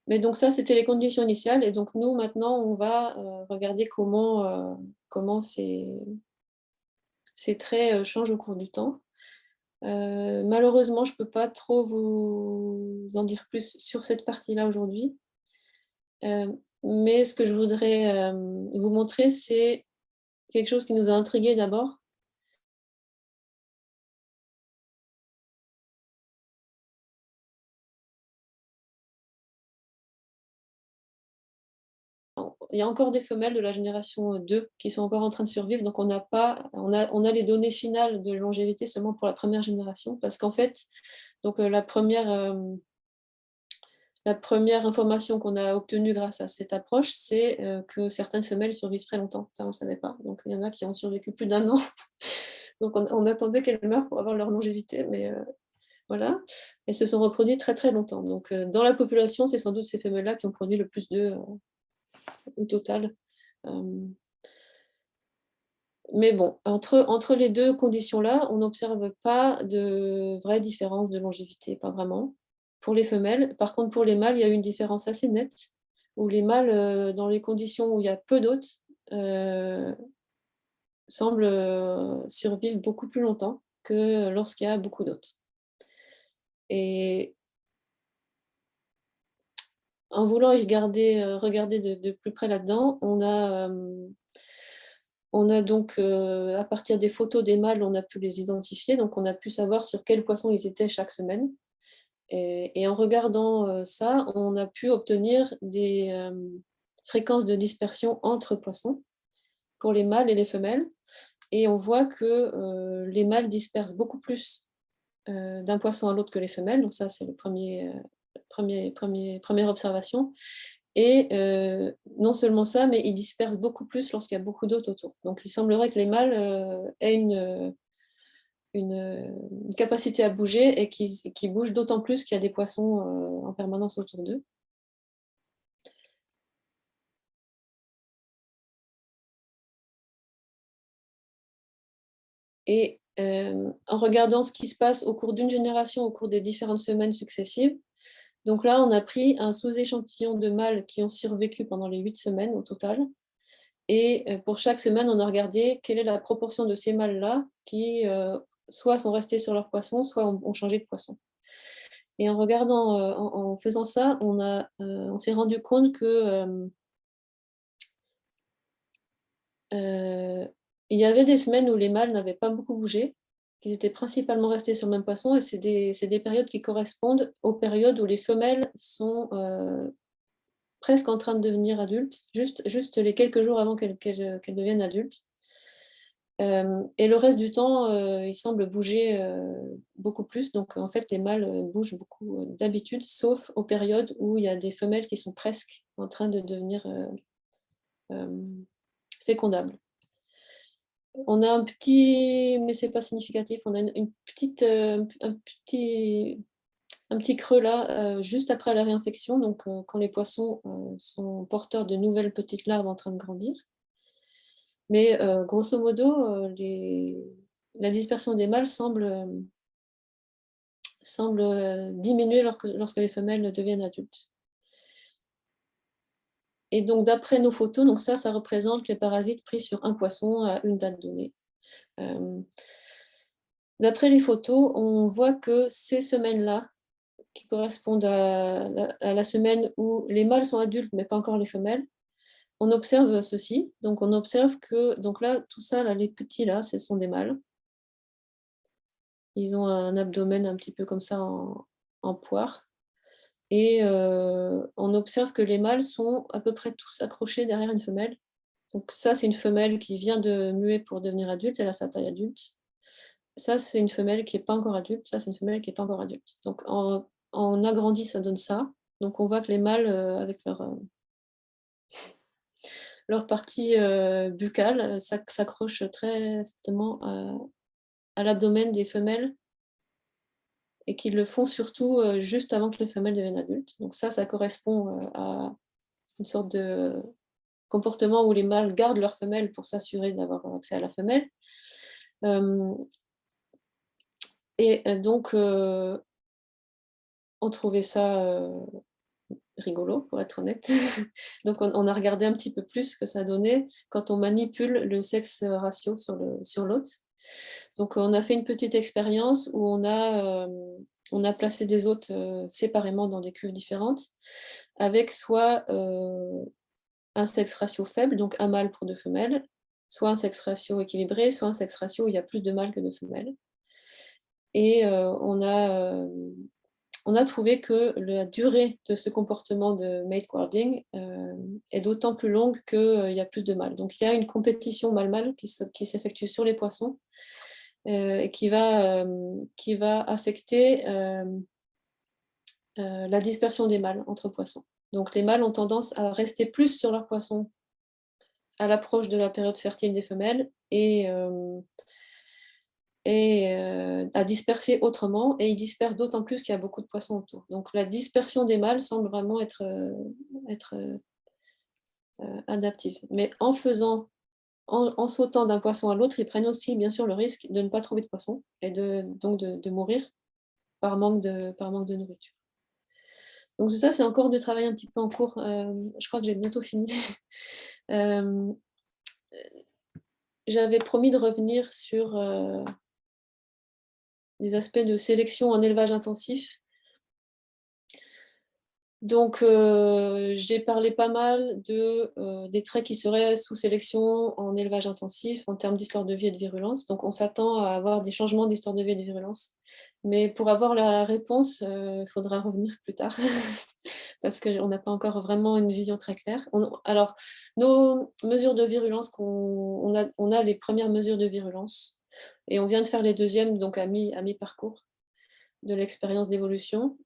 [SPEAKER 2] Mais donc ça, c'était les conditions initiales. Et donc nous, maintenant, on va regarder comment ces traits changent au cours du temps. Malheureusement, je ne peux pas trop vous en dire plus sur cette partie-là aujourd'hui. Mais ce que je voudrais vous montrer, c'est quelque chose qui nous a intrigués d'abord. Il y a encore des femelles de la génération 2 qui sont encore en train de survivre, donc on a les données finales de longévité seulement pour la première génération, parce qu'en fait, donc, la première information qu'on a obtenue grâce à cette approche, c'est que certaines femelles survivent très longtemps. Ça, on ne savait pas. Donc, il y en a qui ont survécu plus d'1 an. Donc, on attendait qu'elles meurent pour avoir leur longévité, mais voilà. Elles se sont reproduites très, très longtemps. Donc, dans la population, c'est sans doute ces femelles-là qui ont produit le plus d'œufs au total. Mais bon, entre les deux conditions-là, on n'observe pas de vraie différence de longévité, pas vraiment, pour les femelles. Par contre, pour les mâles, il y a une différence assez nette, où les mâles, dans les conditions où il y a peu d'hôtes, semblent survivre beaucoup plus longtemps que lorsqu'il y a beaucoup d'hôtes. Et en voulant y regarder de plus près là-dedans, on a donc, à partir des photos des mâles, on a pu les identifier, donc on a pu savoir sur quel poisson ils étaient chaque semaine. Et en regardant ça, on a pu obtenir des fréquences de dispersion entre poissons pour les mâles et les femelles. Et on voit que les mâles dispersent beaucoup plus d'un poisson à l'autre que les femelles. Donc ça, c'est le première observation. Et non seulement ça, mais ils dispersent beaucoup plus lorsqu'il y a beaucoup d'hôtes autour. Donc il semblerait que les mâles aient une capacité à bouger et qui bougent d'autant plus qu'il y a des poissons en permanence autour d'eux. Et en regardant ce qui se passe au cours d'une génération, au cours des différentes semaines successives, donc là, on a pris un sous-échantillon de mâles qui ont survécu pendant les 8 semaines au total. Et pour chaque semaine, on a regardé quelle est la proportion de ces mâles-là qui soit sont restés sur leur poisson, soit ont changé de poisson. Et en regardant, en faisant ça, on s'est rendu compte que il y avait des semaines où les mâles n'avaient pas beaucoup bougé, qu'ils étaient principalement restés sur le même poisson, et c'est des périodes qui correspondent aux périodes où les femelles sont presque en train de devenir adultes, juste les quelques jours avant qu'elles deviennent adultes. Et le reste du temps, ils semblent bouger beaucoup plus. Donc, en fait, les mâles bougent beaucoup d'habitude, sauf aux périodes où il y a des femelles qui sont presque en train de devenir fécondables. On a un petit, mais c'est pas significatif, on a une petite, un petit creux là, juste après la réinfection, donc quand les poissons sont porteurs de nouvelles petites larves en train de grandir. Mais grosso modo, la dispersion des mâles semble diminuer lorsque les femelles deviennent adultes. Et donc d'après nos photos, donc ça représente les parasites pris sur un poisson à une date donnée. D'après les photos, on voit que ces semaines-là, qui correspondent à la semaine où les mâles sont adultes, mais pas encore les femelles, on observe ceci. Donc on observe que, donc là, tout ça, là, les petits là, ce sont des mâles. Ils ont un abdomen un petit peu comme ça en poire. Et on observe que les mâles sont à peu près tous accrochés derrière une femelle. Donc ça, c'est une femelle qui vient de muer pour devenir adulte, elle a sa taille adulte. Ça, c'est une femelle qui n'est pas encore adulte, ça, c'est une femelle qui n'est pas encore adulte. Donc en agrandi, ça donne ça. Donc on voit que les mâles, avec leur partie buccale, s'accrochent très fortement à l'abdomen des femelles, et qu'ils le font surtout juste avant que les femelles deviennent adultes. Donc ça correspond à une sorte de comportement où les mâles gardent leur femelle pour s'assurer d'avoir accès à la femelle. Et donc, on trouvait ça rigolo, pour être honnête. Donc, on a regardé un petit peu plus ce que ça donnait quand on manipule le sexe ratio sur l'hôte. Donc, on a fait une petite expérience où on a placé des hôtes séparément dans des cuves différentes, avec soit un sexe ratio faible, donc un mâle pour 2 femelles, soit un sexe ratio équilibré, soit un sexe ratio où il y a plus de mâles que de femelles. Et on a trouvé que la durée de ce comportement de mate courting est d'autant plus longue qu'il y a plus de mâles. Donc il y a une compétition mâle-mâle qui s'effectue sur les poissons et qui va affecter la dispersion des mâles entre poissons. Donc les mâles ont tendance à rester plus sur leurs poissons à l'approche de la période fertile des femelles et à disperser autrement, et ils dispersent d'autant plus qu'il y a beaucoup de poissons autour. Donc la dispersion des mâles semble vraiment être adaptive. Mais en sautant d'un poisson à l'autre, ils prennent aussi bien sûr le risque de ne pas trouver de poisson et donc de mourir par manque de nourriture. Donc ça, c'est encore du travail un petit peu en cours. Je crois que j'ai bientôt fini. J'avais promis de revenir sur des aspects de sélection en élevage intensif. Donc, j'ai parlé pas mal des traits qui seraient sous sélection en élevage intensif en termes d'histoire de vie et de virulence. Donc, on s'attend à avoir des changements d'histoire de vie et de virulence. Mais pour avoir la réponse, il faudra revenir plus tard parce qu'on n'a pas encore vraiment une vision très claire. Alors, nos mesures de virulence, on a les premières mesures de virulence et on vient de faire les deuxièmes, donc à mi-parcours de l'expérience d'évolution.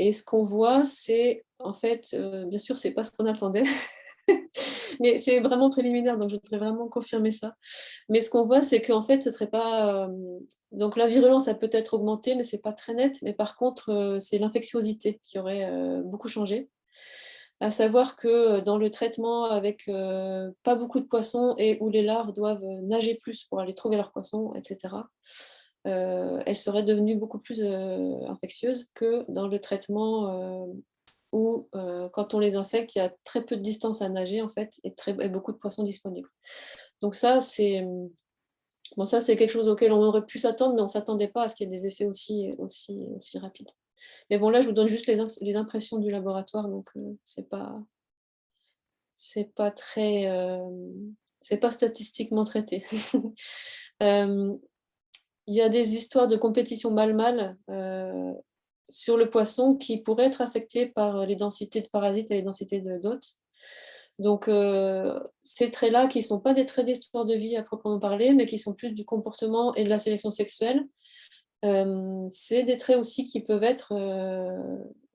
[SPEAKER 2] Et ce qu'on voit, c'est en fait, bien sûr, c'est pas ce qu'on attendait, mais c'est vraiment préliminaire, donc je voudrais vraiment confirmer ça. Mais ce qu'on voit, c'est qu'en fait, ce serait pas. Donc la virulence a peut-être augmenté, mais c'est pas très net. Mais par contre, c'est l'infectiosité qui aurait beaucoup changé. À savoir que dans le traitement avec pas beaucoup de poissons et où les larves doivent nager plus pour aller trouver leurs poissons, etc., elle serait devenue beaucoup plus infectieuse que dans le traitement où, quand on les infecte, il y a très peu de distance à nager en fait et beaucoup de poissons disponibles. Donc ça, c'est bon, ça, c'est quelque chose auquel on aurait pu s'attendre, mais on ne s'attendait pas à ce qu'il y ait des effets aussi rapides. Mais bon, là, je vous donne juste les impressions du laboratoire, donc c'est pas très, c'est pas statistiquement traité. Il y a des histoires de compétition mâle-mâle sur le poisson qui pourraient être affectées par les densités de parasites et les densités d'hôtes. Donc, ces traits-là, qui ne sont pas des traits d'histoire de vie à proprement parler, mais qui sont plus du comportement et de la sélection sexuelle, c'est des traits aussi qui peuvent être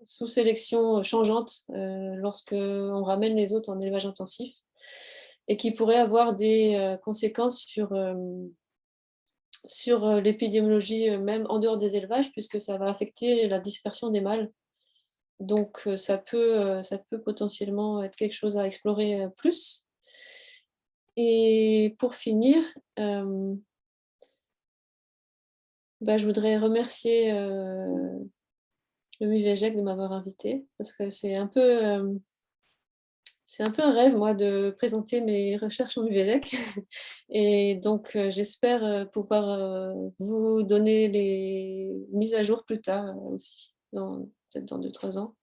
[SPEAKER 2] sous sélection changeante lorsque on ramène les hôtes en élevage intensif et qui pourraient avoir des conséquences sur l'épidémiologie, même en dehors des élevages, puisque ça va affecter la dispersion des mâles. Donc, ça peut potentiellement être quelque chose à explorer plus. Et pour finir, je voudrais remercier le MUVEGEC de m'avoir invité, parce que c'est un peu un rêve, moi, de présenter mes recherches au MUVEGEC. Et donc, j'espère pouvoir vous donner les mises à jour plus tard aussi, peut-être dans 2-3 ans.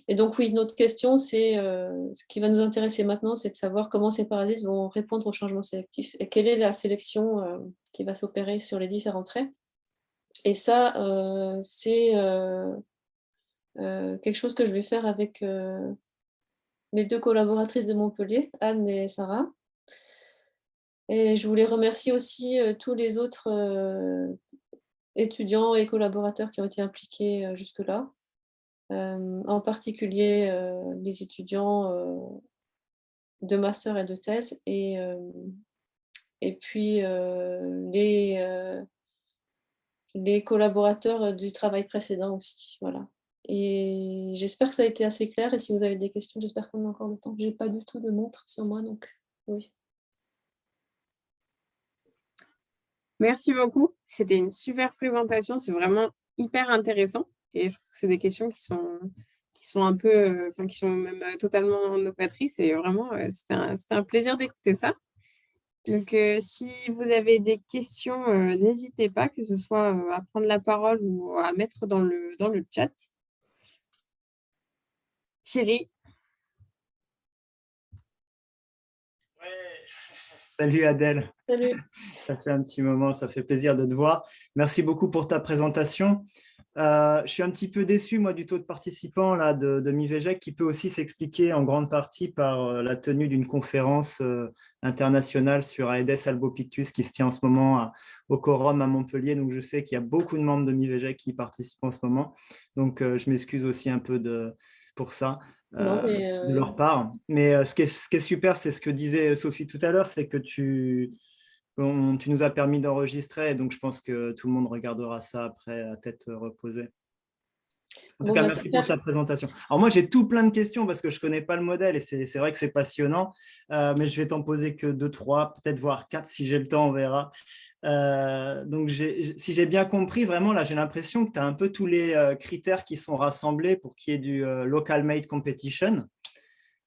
[SPEAKER 2] Et donc, oui, notre question, c'est ce qui va nous intéresser maintenant, c'est de savoir comment ces parasites vont répondre au changement sélectif et quelle est la sélection qui va s'opérer sur les différents traits. Et ça, c'est quelque chose que je vais faire avec mes 2 collaboratrices de Montpellier, Anne et Sarah. Et je voulais remercier aussi tous les autres étudiants et collaborateurs qui ont été impliqués jusque-là. En particulier les étudiants de master et de thèse, et puis les collaborateurs du travail précédent aussi. Voilà. Et j'espère que ça a été assez clair, et si vous avez des questions, j'espère qu'on a encore le temps. Je n'ai pas du tout de montre sur moi, donc oui.
[SPEAKER 1] Merci beaucoup. C'était une super présentation. C'est vraiment hyper intéressant. Et je trouve que c'est des questions qui sont un peu, qui sont même totalement novatrices. Et vraiment, c'était un plaisir d'écouter ça. Donc, si vous avez des questions, n'hésitez pas, que ce soit à prendre la parole ou à mettre dans le chat. Thierry.
[SPEAKER 3] Salut Adèle.
[SPEAKER 2] Salut.
[SPEAKER 3] Ça fait un petit moment, ça fait plaisir de te voir. Merci beaucoup pour ta présentation. Je suis un petit peu déçu, moi, du taux de participants là, de MIVEGEC, qui peut aussi s'expliquer en grande partie par la tenue d'une conférence internationale sur Aedes albopictus qui se tient en ce moment au Corum à Montpellier. Donc, je sais qu'il y a beaucoup de membres de MIVEGEC qui participent en ce moment. Donc, je m'excuse aussi un peu pour ça. De leur part. Mais ce qui est super, c'est ce que disait Sophie tout à l'heure, c'est que tu nous as permis d'enregistrer, donc je pense que tout le monde regardera ça après à tête reposée. En tout cas, merci pour ta présentation. Alors moi, j'ai tout plein de questions parce que je ne connais pas le modèle et c'est vrai que c'est passionnant, mais je vais t'en poser que 2, 3, peut-être voire 4 si j'ai le temps, on verra. Donc, si j'ai bien compris, vraiment, là, j'ai l'impression que tu as un peu tous les critères qui sont rassemblés pour qu'il y ait du local made competition.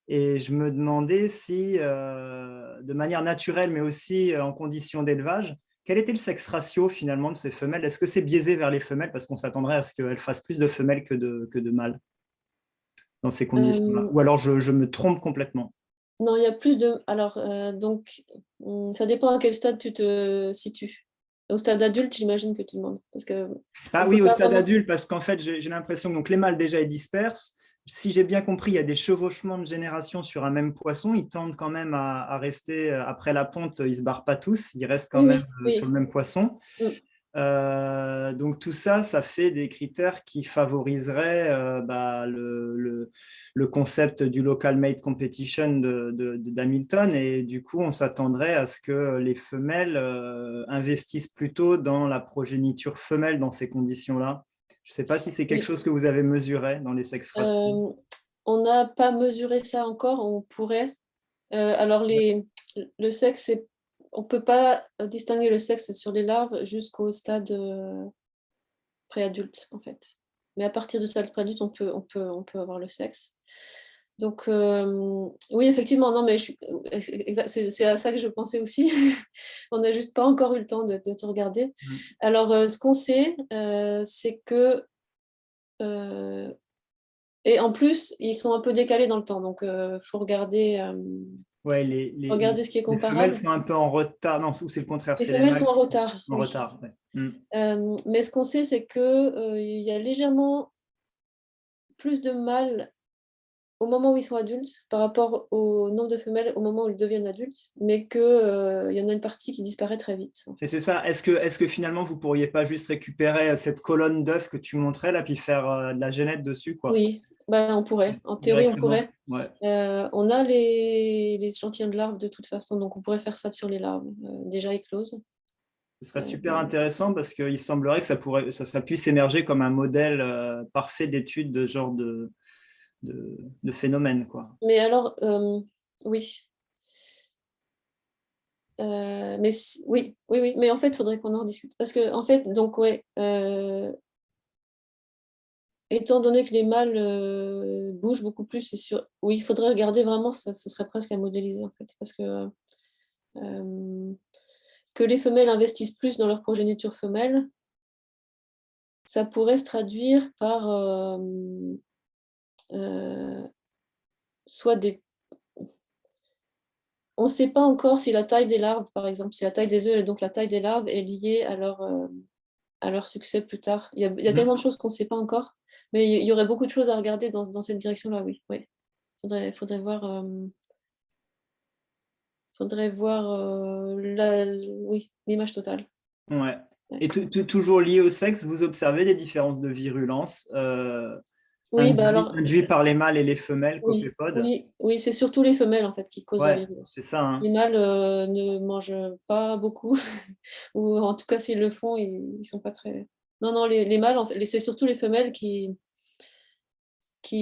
[SPEAKER 3] Et je me demandais si, de manière naturelle, mais aussi en conditions d'élevage, quel était le sexe ratio finalement de ces femelles? Est-ce que c'est biaisé vers les femelles parce qu'on s'attendrait à ce qu'elles fassent plus de femelles que de mâles dans ces conditions-là? Ou alors je me trompe complètement?
[SPEAKER 2] Non, il y a plus de... Alors, donc, ça dépend à quel stade tu te situes. Au stade adulte, j'imagine que tu demandes. Parce que
[SPEAKER 3] ah oui, au stade adulte, parce qu'en fait, j'ai l'impression que donc, les mâles déjà ils dispersent. Si j'ai bien compris, il y a des chevauchements de génération sur un même poisson. Ils tendent quand même à rester, après la ponte, ils ne se barrent pas tous, ils restent quand même sur le même poisson. Donc tout ça, ça fait des critères qui favoriseraient le concept du local made competition d'Hamilton, et du coup on s'attendrait à ce que les femelles investissent plutôt dans la progéniture femelle dans ces conditions-là. Je ne sais pas si c'est quelque chose que vous avez mesuré dans les sexes ratios.
[SPEAKER 2] On n'a pas mesuré ça encore, on pourrait. Alors le sexe, on ne peut pas distinguer le sexe sur les larves jusqu'au stade préadulte, en fait. Mais à partir du stade préadulte, on peut avoir le sexe. Donc, oui, effectivement, non, mais c'est à ça que je pensais aussi. On n'a juste pas encore eu le temps de te regarder. Alors, ce qu'on sait, c'est que... et en plus, ils sont un peu décalés dans le temps, donc il faut regarder...
[SPEAKER 3] Ouais,
[SPEAKER 2] regardez ce qui est
[SPEAKER 3] les
[SPEAKER 2] comparable.
[SPEAKER 3] femelles sont un peu en retard. Non, ou c'est le contraire.
[SPEAKER 2] Les femelles sont en retard.
[SPEAKER 3] En retard, ouais.
[SPEAKER 2] Mais ce qu'on sait, c'est qu'il y a légèrement plus de mâles au moment où ils sont adultes par rapport au nombre de femelles au moment où ils deviennent adultes, mais qu'il y en a une partie qui disparaît très vite. En fait.
[SPEAKER 3] Et c'est ça. Est-ce que finalement, vous ne pourriez pas juste récupérer cette colonne d'œufs que tu montrais là, puis faire de la génette dessus, quoi?
[SPEAKER 2] Oui, on pourrait. En théorie, on pourrait.
[SPEAKER 3] Ouais.
[SPEAKER 2] On a les échantillons de larves de toute façon, donc on pourrait faire ça sur les larves déjà écloses.
[SPEAKER 3] Ce serait super intéressant parce qu'il semblerait que ça puisse émerger comme un modèle parfait d'étude de ce genre de phénomène, quoi.
[SPEAKER 2] Mais alors, oui. Mais oui, mais en fait, il faudrait qu'on en discute. Parce que, en fait, donc, ouais, étant donné que les mâles bougent beaucoup plus, c'est sûr. Oui, il faudrait regarder vraiment, ce serait presque à modéliser, en fait. Parce que les femelles investissent plus dans leur progéniture femelle, ça pourrait se traduire par soit des... On ne sait pas encore si la taille des larves, par exemple, si la taille des œufs et donc la taille des larves est liée à leur succès plus tard. Il y a tellement de choses qu'on ne sait pas encore, mais il y aurait beaucoup de choses à regarder dans cette direction-là, oui. Faudrait voir, l'image totale.
[SPEAKER 3] Ouais. Et toujours lié au sexe, vous observez des différences de virulence induites par les mâles et les femelles copépodes?
[SPEAKER 2] Oui, c'est surtout les femelles en fait qui causent la virulence.
[SPEAKER 3] C'est ça, hein.
[SPEAKER 2] Les mâles ne mangent pas beaucoup, ou en tout cas s'ils le font, ils sont pas très... Non, les mâles, en fait, c'est surtout les femelles qui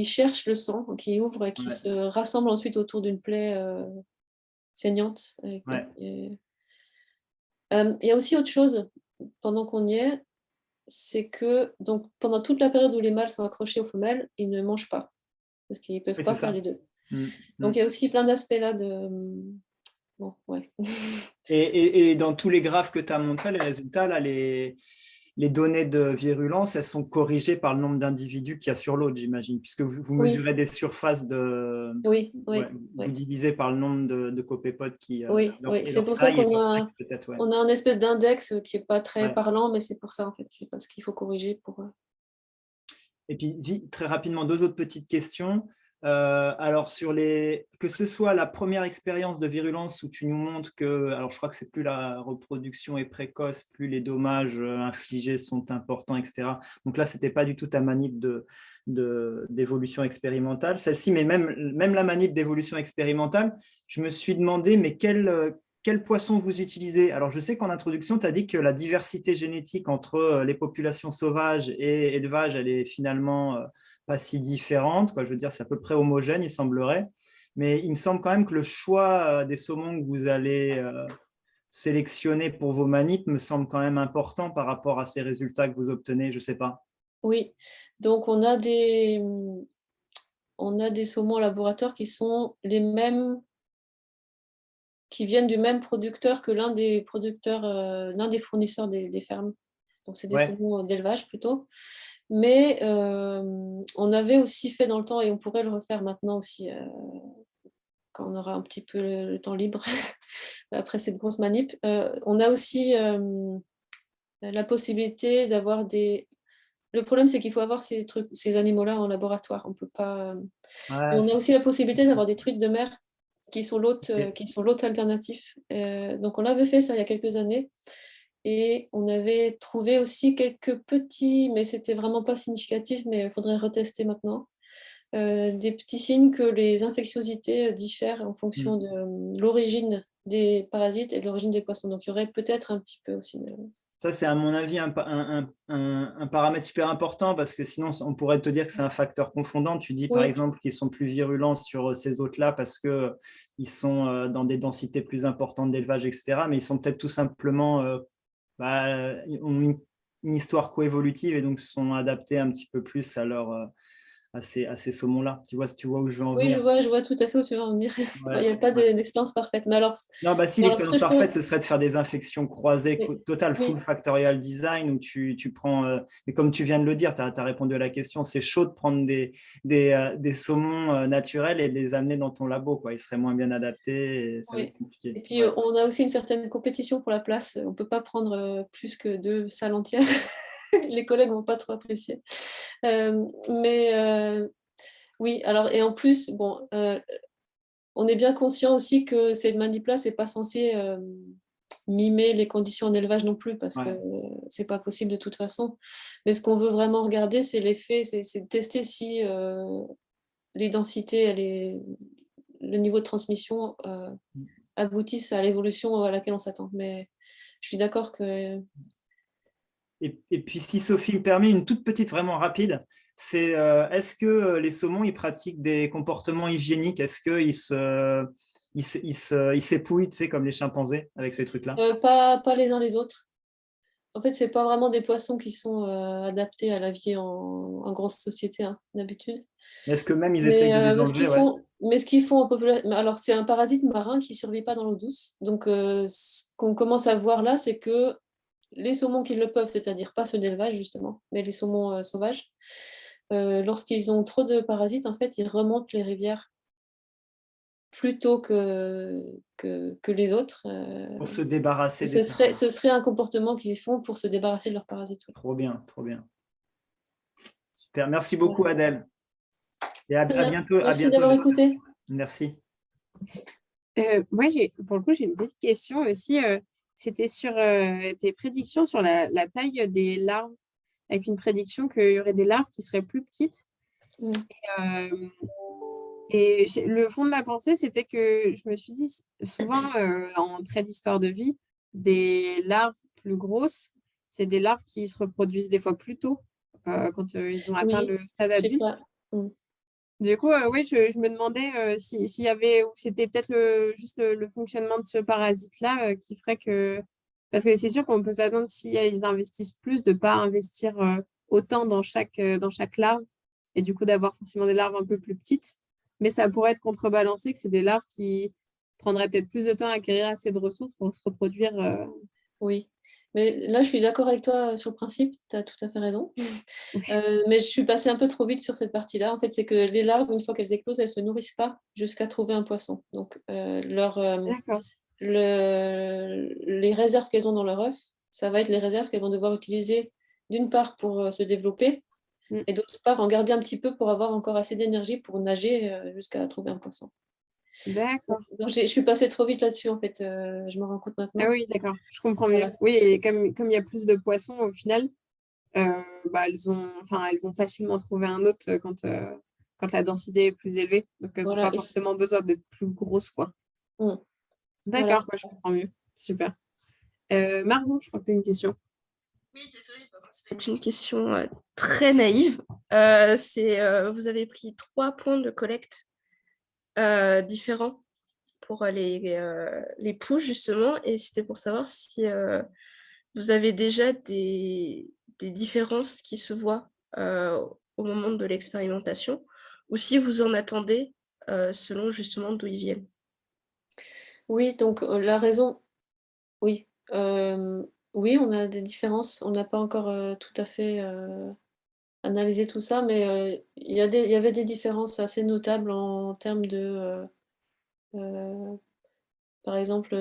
[SPEAKER 2] cherchent le sang, qui ouvrent et qui se rassemblent ensuite autour d'une plaie saignante. Il y a aussi autre chose, pendant qu'on y est, c'est que donc, pendant toute la période où les mâles sont accrochés aux femelles, ils ne mangent pas, parce qu'ils ne peuvent pas faire les deux. Donc il y a aussi plein d'aspects là de... Bon, ouais.
[SPEAKER 3] Et dans tous les graphes que tu as montrés, les résultats, là, les données de virulence, elles sont corrigées par le nombre d'individus qu'il y a sur l'autre, j'imagine, puisque vous mesurez des surfaces de... Vous divisez par le nombre de copépodes qui...
[SPEAKER 2] c'est pour ça qu'on a un espèce d'index qui n'est pas très parlant, mais c'est pour ça, en fait. C'est parce qu'il faut corriger pour...
[SPEAKER 3] Et puis, très rapidement, deux autres petites questions. Alors, que ce soit la première expérience de virulence où tu nous montres que, alors je crois que c'est plus la reproduction est précoce, plus les dommages infligés sont importants, etc. Donc là, c'était pas du tout ta manip d'évolution expérimentale, celle-ci, mais même la manip d'évolution expérimentale, je me suis demandé, mais quel poisson vous utilisez? Alors, je sais qu'en introduction, tu as dit que la diversité génétique entre les populations sauvages et élevage, elle est finalement pas si différente, quoi. Je veux dire, c'est à peu près homogène, il semblerait. Mais il me semble quand même que le choix des saumons que vous allez sélectionner pour vos manips me semble quand même important par rapport à ces résultats que vous obtenez, je ne sais pas.
[SPEAKER 2] Oui, donc on a des saumons en laboratoire qui sont les mêmes qui viennent du même producteur que l'un des fournisseurs des fermes. Donc, c'est des saumons d'élevage plutôt. Mais on avait aussi fait dans le temps, et on pourrait le refaire maintenant aussi, quand on aura un petit peu le temps libre, après cette grosse manip. On a aussi la possibilité d'avoir des... Le problème, c'est qu'il faut avoir ces animaux-là en laboratoire. On peut pas... Et on a aussi la possibilité d'avoir des truites de mer qui sont l'hôte alternatif. Donc, on avait fait ça il y a quelques années. Et on avait trouvé aussi quelques petits, mais c'était vraiment pas significatif, mais il faudrait retester maintenant, des petits signes que les infectiosités diffèrent en fonction de l'origine des parasites et de l'origine des poissons. Donc, il y aurait peut-être un petit peu aussi...
[SPEAKER 3] Ça, c'est à mon avis un paramètre super important parce que sinon, on pourrait te dire que c'est un facteur confondant. Tu dis, par exemple, qu'ils sont plus virulents sur ces hôtes-là parce qu'ils sont dans des densités plus importantes d'élevage, etc. Mais ils sont peut-être tout simplement ont une histoire coévolutive et donc sont adaptés un petit peu plus à ces saumons-là. Tu vois où je veux en venir?
[SPEAKER 2] Oui, je vois tout à fait où tu veux en venir. Il n'y a pas d'expérience parfaite. Mais alors,
[SPEAKER 3] non, si l'expérience parfaite, ce serait de faire des infections croisées total full factorial design où tu prends, mais comme tu viens de le dire, tu as répondu à la question, c'est chaud de prendre des saumons naturels et de les amener dans ton labo, quoi. Ils seraient moins bien adaptés et ça va être compliqué.
[SPEAKER 2] Et puis, on a aussi une certaine compétition pour la place. On ne peut pas prendre plus que 2 salles entières. Les collègues ne vont pas trop apprécier. Oui, alors, et en plus, bon, on est bien conscient aussi que cette manip-là, c'est pas censé mimer les conditions en élevage non plus, parce que c'est pas possible de toute façon. Mais ce qu'on veut vraiment regarder, c'est l'effet, c'est de tester si les densités, le niveau de transmission aboutissent à l'évolution à laquelle on s'attend. Mais je suis d'accord que...
[SPEAKER 3] Et puis, si Sophie me permet, une toute petite, vraiment rapide, c'est est-ce que les saumons, ils pratiquent des comportements hygiéniques? Est-ce qu'ils s'épouillent, tu sais, comme les chimpanzés, avec ces trucs-là?
[SPEAKER 2] Pas les uns les autres. En fait, c'est pas vraiment des poissons qui sont adaptés à la vie en grosse société, hein, d'habitude.
[SPEAKER 3] Est-ce que même ils essayent de les enlever?
[SPEAKER 2] Mais ce qu'ils font en population... Alors, c'est un parasite marin qui ne survit pas dans l'eau douce. Donc, ce qu'on commence à voir là, c'est que les saumons qui le peuvent, c'est-à-dire pas ceux d'élevage, justement, mais les saumons sauvages, lorsqu'ils ont trop de parasites, en fait, ils remontent les rivières plus tôt que les autres.
[SPEAKER 3] Pour se débarrasser
[SPEAKER 2] des parasites. Ce serait un comportement qu'ils font pour se débarrasser de leurs parasites. Oui.
[SPEAKER 3] Trop bien, trop bien. Super, merci beaucoup Adèle. Et à bientôt.
[SPEAKER 2] Merci d'avoir écouté.
[SPEAKER 3] Merci.
[SPEAKER 1] Moi, pour le coup, j'ai une petite question aussi. C'était sur tes prédictions sur la taille des larves, avec une prédiction qu'il y aurait des larves qui seraient plus petites. Et le fond de ma pensée, c'était que je me suis dit, souvent, en trait d'histoire de vie, des larves plus grosses, c'est des larves qui se reproduisent des fois plus tôt, quand ils ont atteint le stade adulte. Du coup, oui, je me demandais s'il y avait, ou c'était peut-être juste le fonctionnement de ce parasite-là qui ferait que... Parce que c'est sûr qu'on peut s'attendre, s'ils investissent plus, de ne pas investir autant dans chaque larve, et du coup d'avoir forcément des larves un peu plus petites. Mais ça pourrait être contrebalancé, que c'est des larves qui prendraient peut-être plus de temps à acquérir assez de ressources pour se reproduire.
[SPEAKER 2] Oui. Mais là, je suis d'accord avec toi sur le principe, tu as tout à fait raison. Mais je suis passée un peu trop vite sur cette partie-là. En fait, c'est que les larves, une fois qu'elles éclosent, elles ne se nourrissent pas jusqu'à trouver un poisson. Donc, les réserves qu'elles ont dans leur œuf, ça va être les réserves qu'elles vont devoir utiliser d'une part pour se développer et d'autre part en garder un petit peu pour avoir encore assez d'énergie pour nager jusqu'à trouver un poisson.
[SPEAKER 1] D'accord.
[SPEAKER 2] Donc, je suis passée trop vite là-dessus, en fait. Je me rends compte maintenant.
[SPEAKER 1] Ah oui, d'accord. Je comprends mieux. Oui, et comme il y a plus de poissons, au final, elles vont facilement trouver un autre quand la densité est plus élevée. Donc, elles n'ont pas forcément besoin d'être plus grosses, quoi. D'accord, je comprends mieux. Super. Margot, je crois que tu as une question.
[SPEAKER 4] Oui, désolée, c'est une question très naïve. Vous avez pris 3 points de collecte différents pour les poules, justement, et c'était pour savoir si vous avez déjà des différences qui se voient au moment de l'expérimentation, ou si vous en attendez selon justement d'où ils viennent.
[SPEAKER 2] Oui, donc la raison, oui. Oui, on a des différences. On n'a pas encore tout à fait analysé tout ça, mais il y avait des différences assez notables en termes de, par exemple,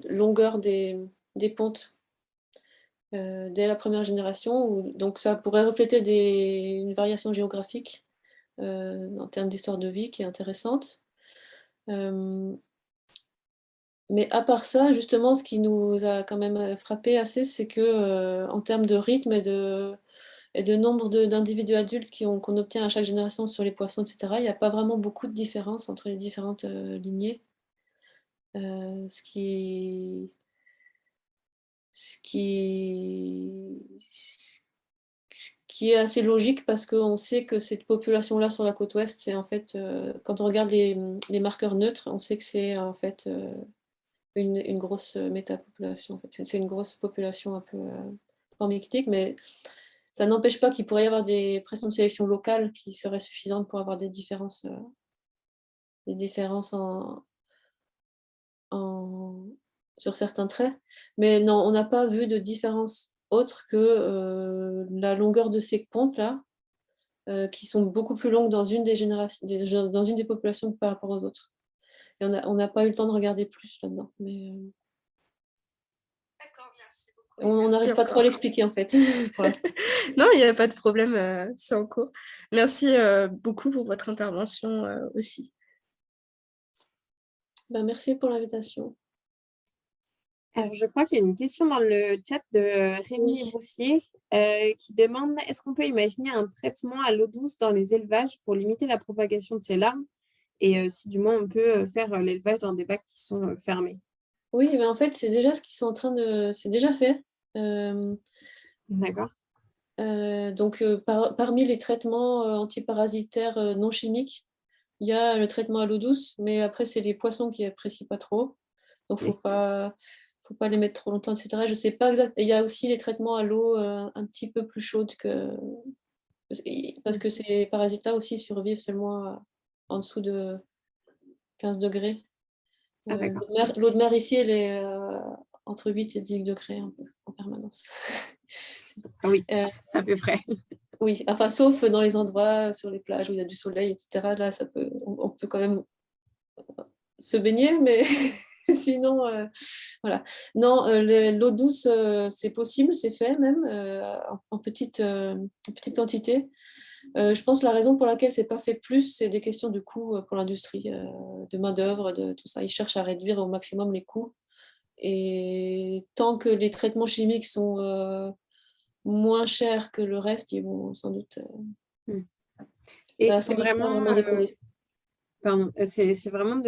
[SPEAKER 2] longueur des pontes dès la première génération. Donc ça pourrait refléter une variation géographique en termes d'histoire de vie qui est intéressante. Mais à part ça, justement, ce qui nous a quand même frappé assez, c'est que en termes de rythme et de nombre d'individus adultes qu'on obtient à chaque génération sur les poissons, etc., il n'y a pas vraiment beaucoup de différence entre les différentes lignées. Ce qui, ce qui est assez logique parce qu'on sait que cette population-là sur la côte ouest, c'est en fait, quand on regarde les marqueurs neutres, on sait que c'est en fait une grosse métapopulation. En fait. C'est une grosse population un peu panmictique, mais ça n'empêche pas qu'il pourrait y avoir des pressions de sélection locales qui seraient suffisantes pour avoir des différences en- sur certains traits. Mais non, on n'a pas vu de différence autre que la longueur de ces pontes-là, qui sont beaucoup plus longues dans une des générations, dans une des populations que par rapport aux autres. Et on n'a pas eu le temps de regarder plus là-dedans. Mais
[SPEAKER 4] D'accord, merci beaucoup.
[SPEAKER 2] on
[SPEAKER 4] Merci
[SPEAKER 2] n'arrive pas trop à
[SPEAKER 4] encore.
[SPEAKER 2] l'expliquer en fait, pour l'instant.
[SPEAKER 4] Non, il n'y a pas de problème, c'est en cours. Merci beaucoup pour votre intervention aussi.
[SPEAKER 2] Ben, merci pour l'invitation.
[SPEAKER 1] Alors, je crois qu'il y a une question dans le chat de Rémi
[SPEAKER 2] Oui.
[SPEAKER 1] Roussier qui demande est-ce qu'on peut imaginer un traitement à l'eau douce dans les élevages pour limiter la propagation de ces larves et si du moins on peut faire l'élevage dans des bacs qui sont fermés.
[SPEAKER 2] Oui, mais en fait, c'est déjà ce qu'ils sont en train de. C'est déjà fait.
[SPEAKER 1] D'accord.
[SPEAKER 2] Donc, parmi les traitements antiparasitaires non chimiques, il y a le traitement à l'eau douce, mais après, c'est les poissons qui apprécient pas trop. Donc,
[SPEAKER 1] Oui.
[SPEAKER 2] faut pas les mettre trop longtemps, etc. Je sais pas exactement. Il y a aussi les traitements à l'eau un petit peu plus chaude parce que ces parasites-là aussi survivent seulement en dessous de 15 degrés.
[SPEAKER 1] Ah, d'accord.
[SPEAKER 2] L'eau de mer ici, elle est entre 8 et 10 degrés un peu, en permanence.
[SPEAKER 1] Ah oui,
[SPEAKER 2] Euh,
[SPEAKER 1] ça fait frais.
[SPEAKER 2] oui, enfin, sauf dans les endroits, sur les plages où il y a du soleil, etc. Là, on peut quand même se baigner, mais sinon, voilà. Non, l'eau douce, c'est possible, c'est fait même en petite quantité. Je pense que la raison pour laquelle c'est pas fait plus, c'est des questions de coûts pour l'industrie, de main-d'œuvre, de tout ça. Ils cherchent à réduire au maximum les coûts. Et tant que les traitements chimiques sont moins chers que le reste, ils vont sans doute.
[SPEAKER 1] Et
[SPEAKER 2] Ça
[SPEAKER 1] c'est
[SPEAKER 2] semble pas
[SPEAKER 1] vraiment,
[SPEAKER 2] vraiment déconner.
[SPEAKER 1] pardon, c'est vraiment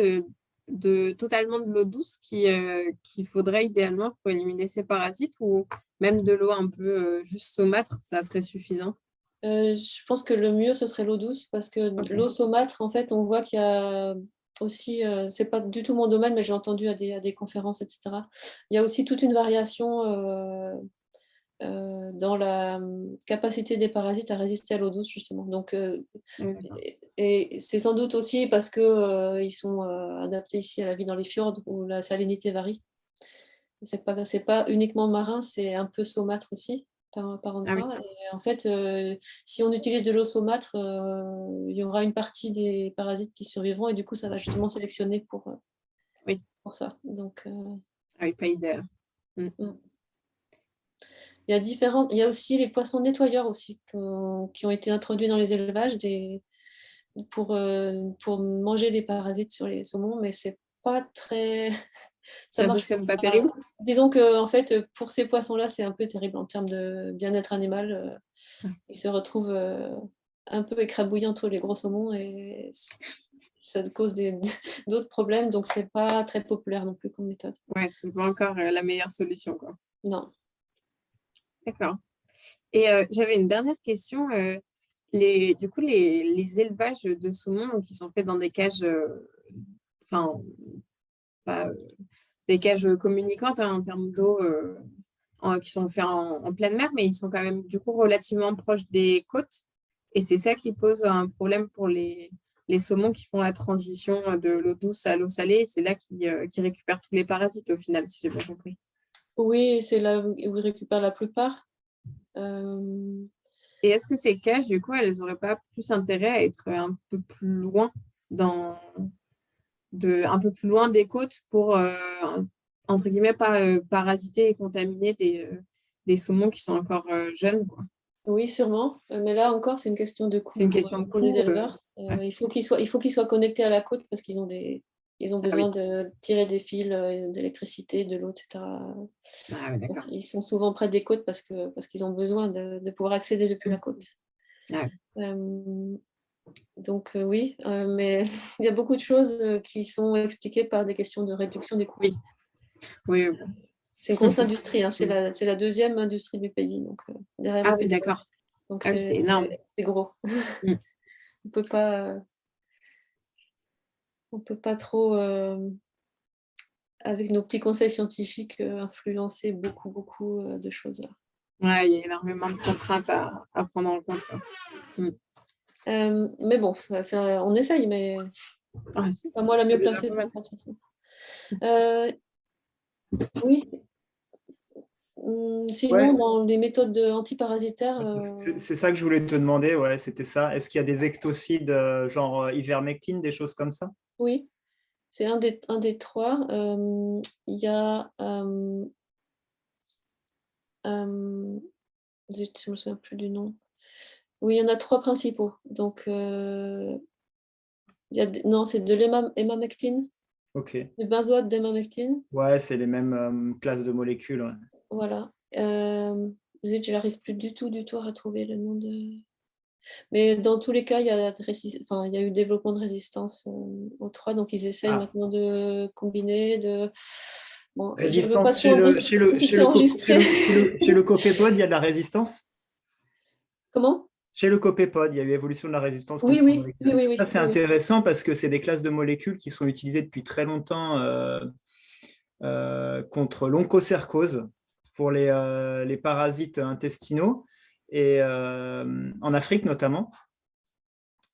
[SPEAKER 1] totalement de l'eau douce qu'il faudrait idéalement pour éliminer ces parasites ou même de l'eau un peu juste saumâtre, ça serait suffisant.
[SPEAKER 2] Je pense que le mieux, ce serait l'eau douce parce que
[SPEAKER 1] Ok.
[SPEAKER 2] l'eau saumâtre, en fait, on voit qu'il y a aussi, c'est pas du tout mon domaine, mais j'ai entendu à des conférences, etc. Il y a aussi toute une variation dans la capacité des parasites à résister à l'eau douce, justement. Donc,
[SPEAKER 1] Oui, d'accord.
[SPEAKER 2] et c'est sans doute aussi parce que ils sont adaptés ici à la vie dans les fjords où la salinité varie. C'est pas uniquement marin, c'est un peu saumâtre aussi par
[SPEAKER 1] Ah oui,
[SPEAKER 2] endroit. Et en fait, si on utilise de l'eau saumâtre, il y aura une partie des parasites qui survivront et du coup, ça va justement sélectionner
[SPEAKER 1] oui.
[SPEAKER 2] pour ça. Donc,
[SPEAKER 1] Ah oui, pas idéal.
[SPEAKER 2] mm. Il y a aussi les poissons nettoyeurs aussi qui ont été introduits dans les élevages pour manger les parasites sur les saumons, mais c'est pas très. Ça
[SPEAKER 1] Ça
[SPEAKER 2] marche
[SPEAKER 1] fonctionne pas
[SPEAKER 2] pas.
[SPEAKER 1] terrible.
[SPEAKER 2] Disons que en fait, pour ces poissons-là, c'est un peu terrible en termes de bien-être animal. Ils se retrouvent un peu écrabouillés entre les gros saumons et ça cause d'autres problèmes, donc c'est pas très populaire non plus comme méthode.
[SPEAKER 1] Ouais, c'est pas encore la meilleure solution, quoi.
[SPEAKER 2] Non.
[SPEAKER 1] D'accord. Et j'avais une dernière question. Du coup, les élevages de saumon qui sont faits dans des cages, enfin, pas, des cages communicantes hein, en termes d'eau, qui sont faits en pleine mer, mais ils sont quand même du coup relativement proches des côtes. Et c'est ça qui pose un problème pour les saumons qui font la transition de l'eau douce à l'eau salée. C'est là qu'ils récupèrent tous les parasites au final, si j'ai bien compris.
[SPEAKER 2] Oui, c'est là où ils récupèrent la plupart.
[SPEAKER 1] Et est-ce que ces cages, du coup, elles n'auraient pas plus intérêt à être un peu plus loin un peu plus loin des côtes pour, entre guillemets, pas parasiter et contaminer des saumons qui sont encore jeunes, quoi.
[SPEAKER 2] Oui, sûrement. Mais là encore, c'est une question de coût
[SPEAKER 1] C'est une question de
[SPEAKER 2] pour les
[SPEAKER 1] coût.
[SPEAKER 2] éleveurs.
[SPEAKER 1] Ouais.
[SPEAKER 2] Il faut qu'ils soient connectés à la côte parce qu'ils ont besoin de tirer des fils d'électricité, de l'eau, etc.
[SPEAKER 1] Ah oui,
[SPEAKER 2] Donc,
[SPEAKER 1] d'accord.
[SPEAKER 2] ils sont souvent près des côtes parce qu'ils ont besoin de pouvoir accéder depuis la côte.
[SPEAKER 1] Ah
[SPEAKER 2] Donc oui, mais il y a beaucoup de choses qui sont expliquées par des questions de réduction des coûts.
[SPEAKER 1] oui. Oui, bon.
[SPEAKER 2] C'est une grosse industrie, hein. C'est la deuxième industrie du pays, donc derrière
[SPEAKER 1] Ah
[SPEAKER 2] le
[SPEAKER 1] oui,
[SPEAKER 2] pétrole.
[SPEAKER 1] d'accord.
[SPEAKER 2] Donc
[SPEAKER 1] Ah oui, c'est énorme.
[SPEAKER 2] c'est gros.
[SPEAKER 1] Mm.
[SPEAKER 2] On peut pas trop, avec nos petits conseils scientifiques, influencer beaucoup de choses là.
[SPEAKER 1] Ouais, il y a énormément de contraintes à prendre en compte, quoi.
[SPEAKER 2] Mais bon, on essaye, mais
[SPEAKER 1] Ah,
[SPEAKER 2] c'est pas moi la mieux
[SPEAKER 1] déjà
[SPEAKER 2] placée
[SPEAKER 1] pas
[SPEAKER 2] pour
[SPEAKER 1] mal.
[SPEAKER 2] ça, de toute façon. Oui. Sinon,
[SPEAKER 3] Ouais,
[SPEAKER 2] dans les méthodes antiparasitaires,
[SPEAKER 3] c'est ça que je voulais te demander, ouais, c'était ça. Est-ce qu'il y a des ectocides genre ivermectine, des choses comme ça?
[SPEAKER 2] oui, c'est un des trois. Il y a zut, je me souviens plus du nom. Oui, il y en a trois principaux. Donc, il y a non, c'est de l'hémamectine,
[SPEAKER 3] Ok.
[SPEAKER 2] du benzoate d'hémamectine.
[SPEAKER 3] Ouais, c'est les mêmes classes de molécules. Ouais.
[SPEAKER 2] Voilà. Zut, je n'arrive plus du tout à retrouver le nom de. Mais dans tous les cas, il y a il y a eu développement de résistance aux trois, donc ils essayent
[SPEAKER 3] Ah,
[SPEAKER 2] maintenant de combiner, Bon, je ne veux pas
[SPEAKER 3] résistance
[SPEAKER 2] trop enregistrer.
[SPEAKER 3] chez le copépode, il y a de la résistance?
[SPEAKER 2] Comment?
[SPEAKER 3] Chez le copépode, il y a eu évolution de la résistance
[SPEAKER 2] Oui,
[SPEAKER 3] contre ces
[SPEAKER 2] oui, oui,
[SPEAKER 3] molécules.
[SPEAKER 2] oui,
[SPEAKER 3] Ça,
[SPEAKER 2] oui,
[SPEAKER 3] c'est
[SPEAKER 2] oui.
[SPEAKER 3] intéressant parce que c'est des classes de molécules qui sont utilisées depuis très longtemps contre l'onchocercose pour les parasites intestinaux et en Afrique notamment.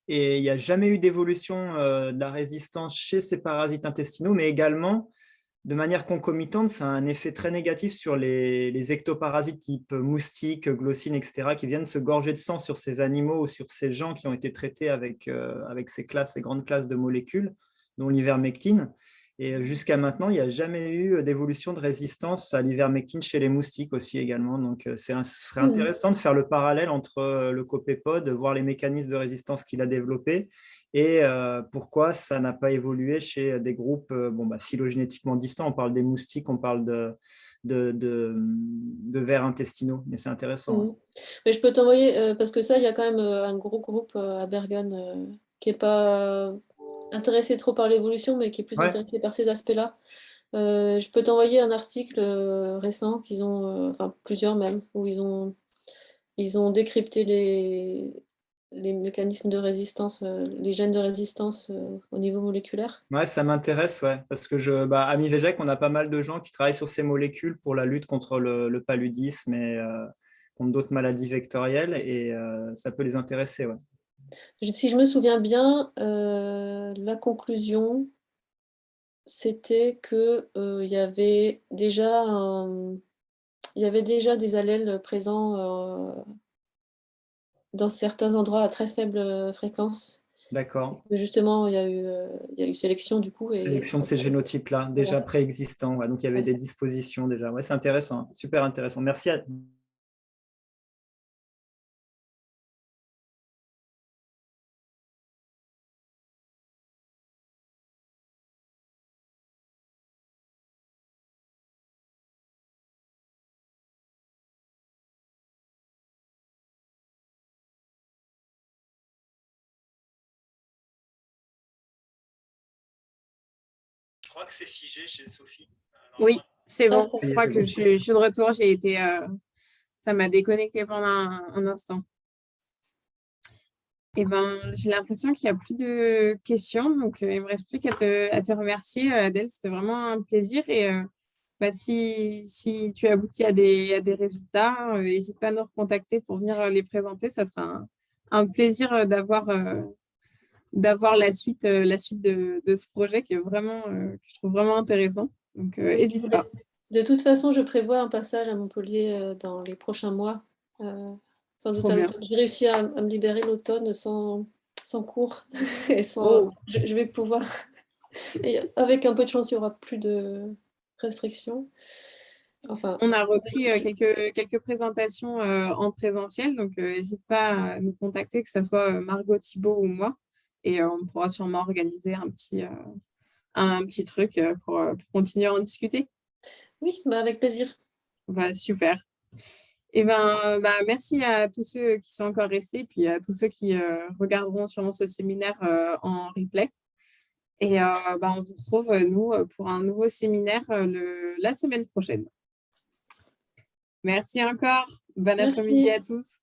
[SPEAKER 3] Et il n'y a jamais eu d'évolution de la résistance chez ces parasites intestinaux, mais également, de manière concomitante, ça a un effet très négatif sur les ectoparasites type moustiques, glossines, etc., qui viennent se gorger de sang sur ces animaux ou sur ces gens qui ont été traités avec ces grandes classes de molécules, dont l'ivermectine. Et jusqu'à maintenant, il n'y a jamais eu d'évolution de résistance à l'ivermectine chez les moustiques aussi également. Donc, ce serait intéressant de faire le parallèle entre le copépode, de voir les mécanismes de résistance qu'il a développés et pourquoi ça n'a pas évolué chez des groupes phylogénétiquement distants. On parle des moustiques, on parle de vers intestinaux, mais c'est intéressant.
[SPEAKER 2] Mais je peux t'envoyer, parce que ça, il y a quand même un gros groupe à Bergen qui n'est pas intéressé trop par l'évolution, mais qui est plus
[SPEAKER 3] Ouais.
[SPEAKER 2] intéressé par ces aspects-là. Je peux t'envoyer un article récent qu'ils ont, enfin plusieurs même, où ils ont décrypté les mécanismes de résistance, les gènes de résistance au niveau moléculaire.
[SPEAKER 3] Ouais, ça m'intéresse, ouais, parce que à Mivegec, on a pas mal de gens qui travaillent sur ces molécules pour la lutte contre le paludisme et contre d'autres maladies vectorielles, et ça peut les intéresser, ouais.
[SPEAKER 2] Si je me souviens bien, la conclusion, c'était que il y avait déjà des allèles présents dans certains endroits à très faible fréquence.
[SPEAKER 3] D'accord.
[SPEAKER 2] Justement, il y a eu sélection du coup.
[SPEAKER 3] Sélection de ces génotypes-là, déjà
[SPEAKER 2] Voilà.
[SPEAKER 3] préexistants. Ouais, donc, il y avait
[SPEAKER 2] Ouais.
[SPEAKER 3] des dispositions déjà. Ouais, c'est intéressant, super intéressant. Merci à Je crois que c'est figé chez Sophie.
[SPEAKER 1] Oui, c'est bon.
[SPEAKER 2] Ah,
[SPEAKER 1] Je crois que je suis de retour. Ça m'a déconnecté pendant un instant. Eh ben, j'ai l'impression qu'il n'y a plus de questions, donc il ne me reste plus qu'à te remercier, Adèle. C'était vraiment un plaisir. Et si tu aboutis à des résultats, n'hésite pas à nous recontacter pour venir les présenter. Ça sera un plaisir d'avoir la suite de ce projet qui est vraiment, que je trouve vraiment intéressant. Donc, n'hésite pas.
[SPEAKER 2] De toute façon, je prévois un passage à Montpellier dans les prochains mois. Sans doute à l'automne. J'ai réussi à me libérer l'automne sans cours. Et je vais pouvoir... Et avec un peu de chance, il n'y aura plus de restrictions. Enfin,
[SPEAKER 1] on a repris quelques présentations en présentiel, donc n'hésite pas à nous contacter, que ce soit Margot, Thibault ou moi. Et on pourra sûrement organiser un petit truc pour continuer à en discuter.
[SPEAKER 2] Oui, avec plaisir.
[SPEAKER 1] Super. Et merci à tous ceux qui sont encore restés, puis à tous ceux qui regarderont sûrement ce séminaire en replay. Et on vous retrouve, nous, pour un nouveau séminaire la semaine prochaine. Merci encore. Bon après-midi à tous.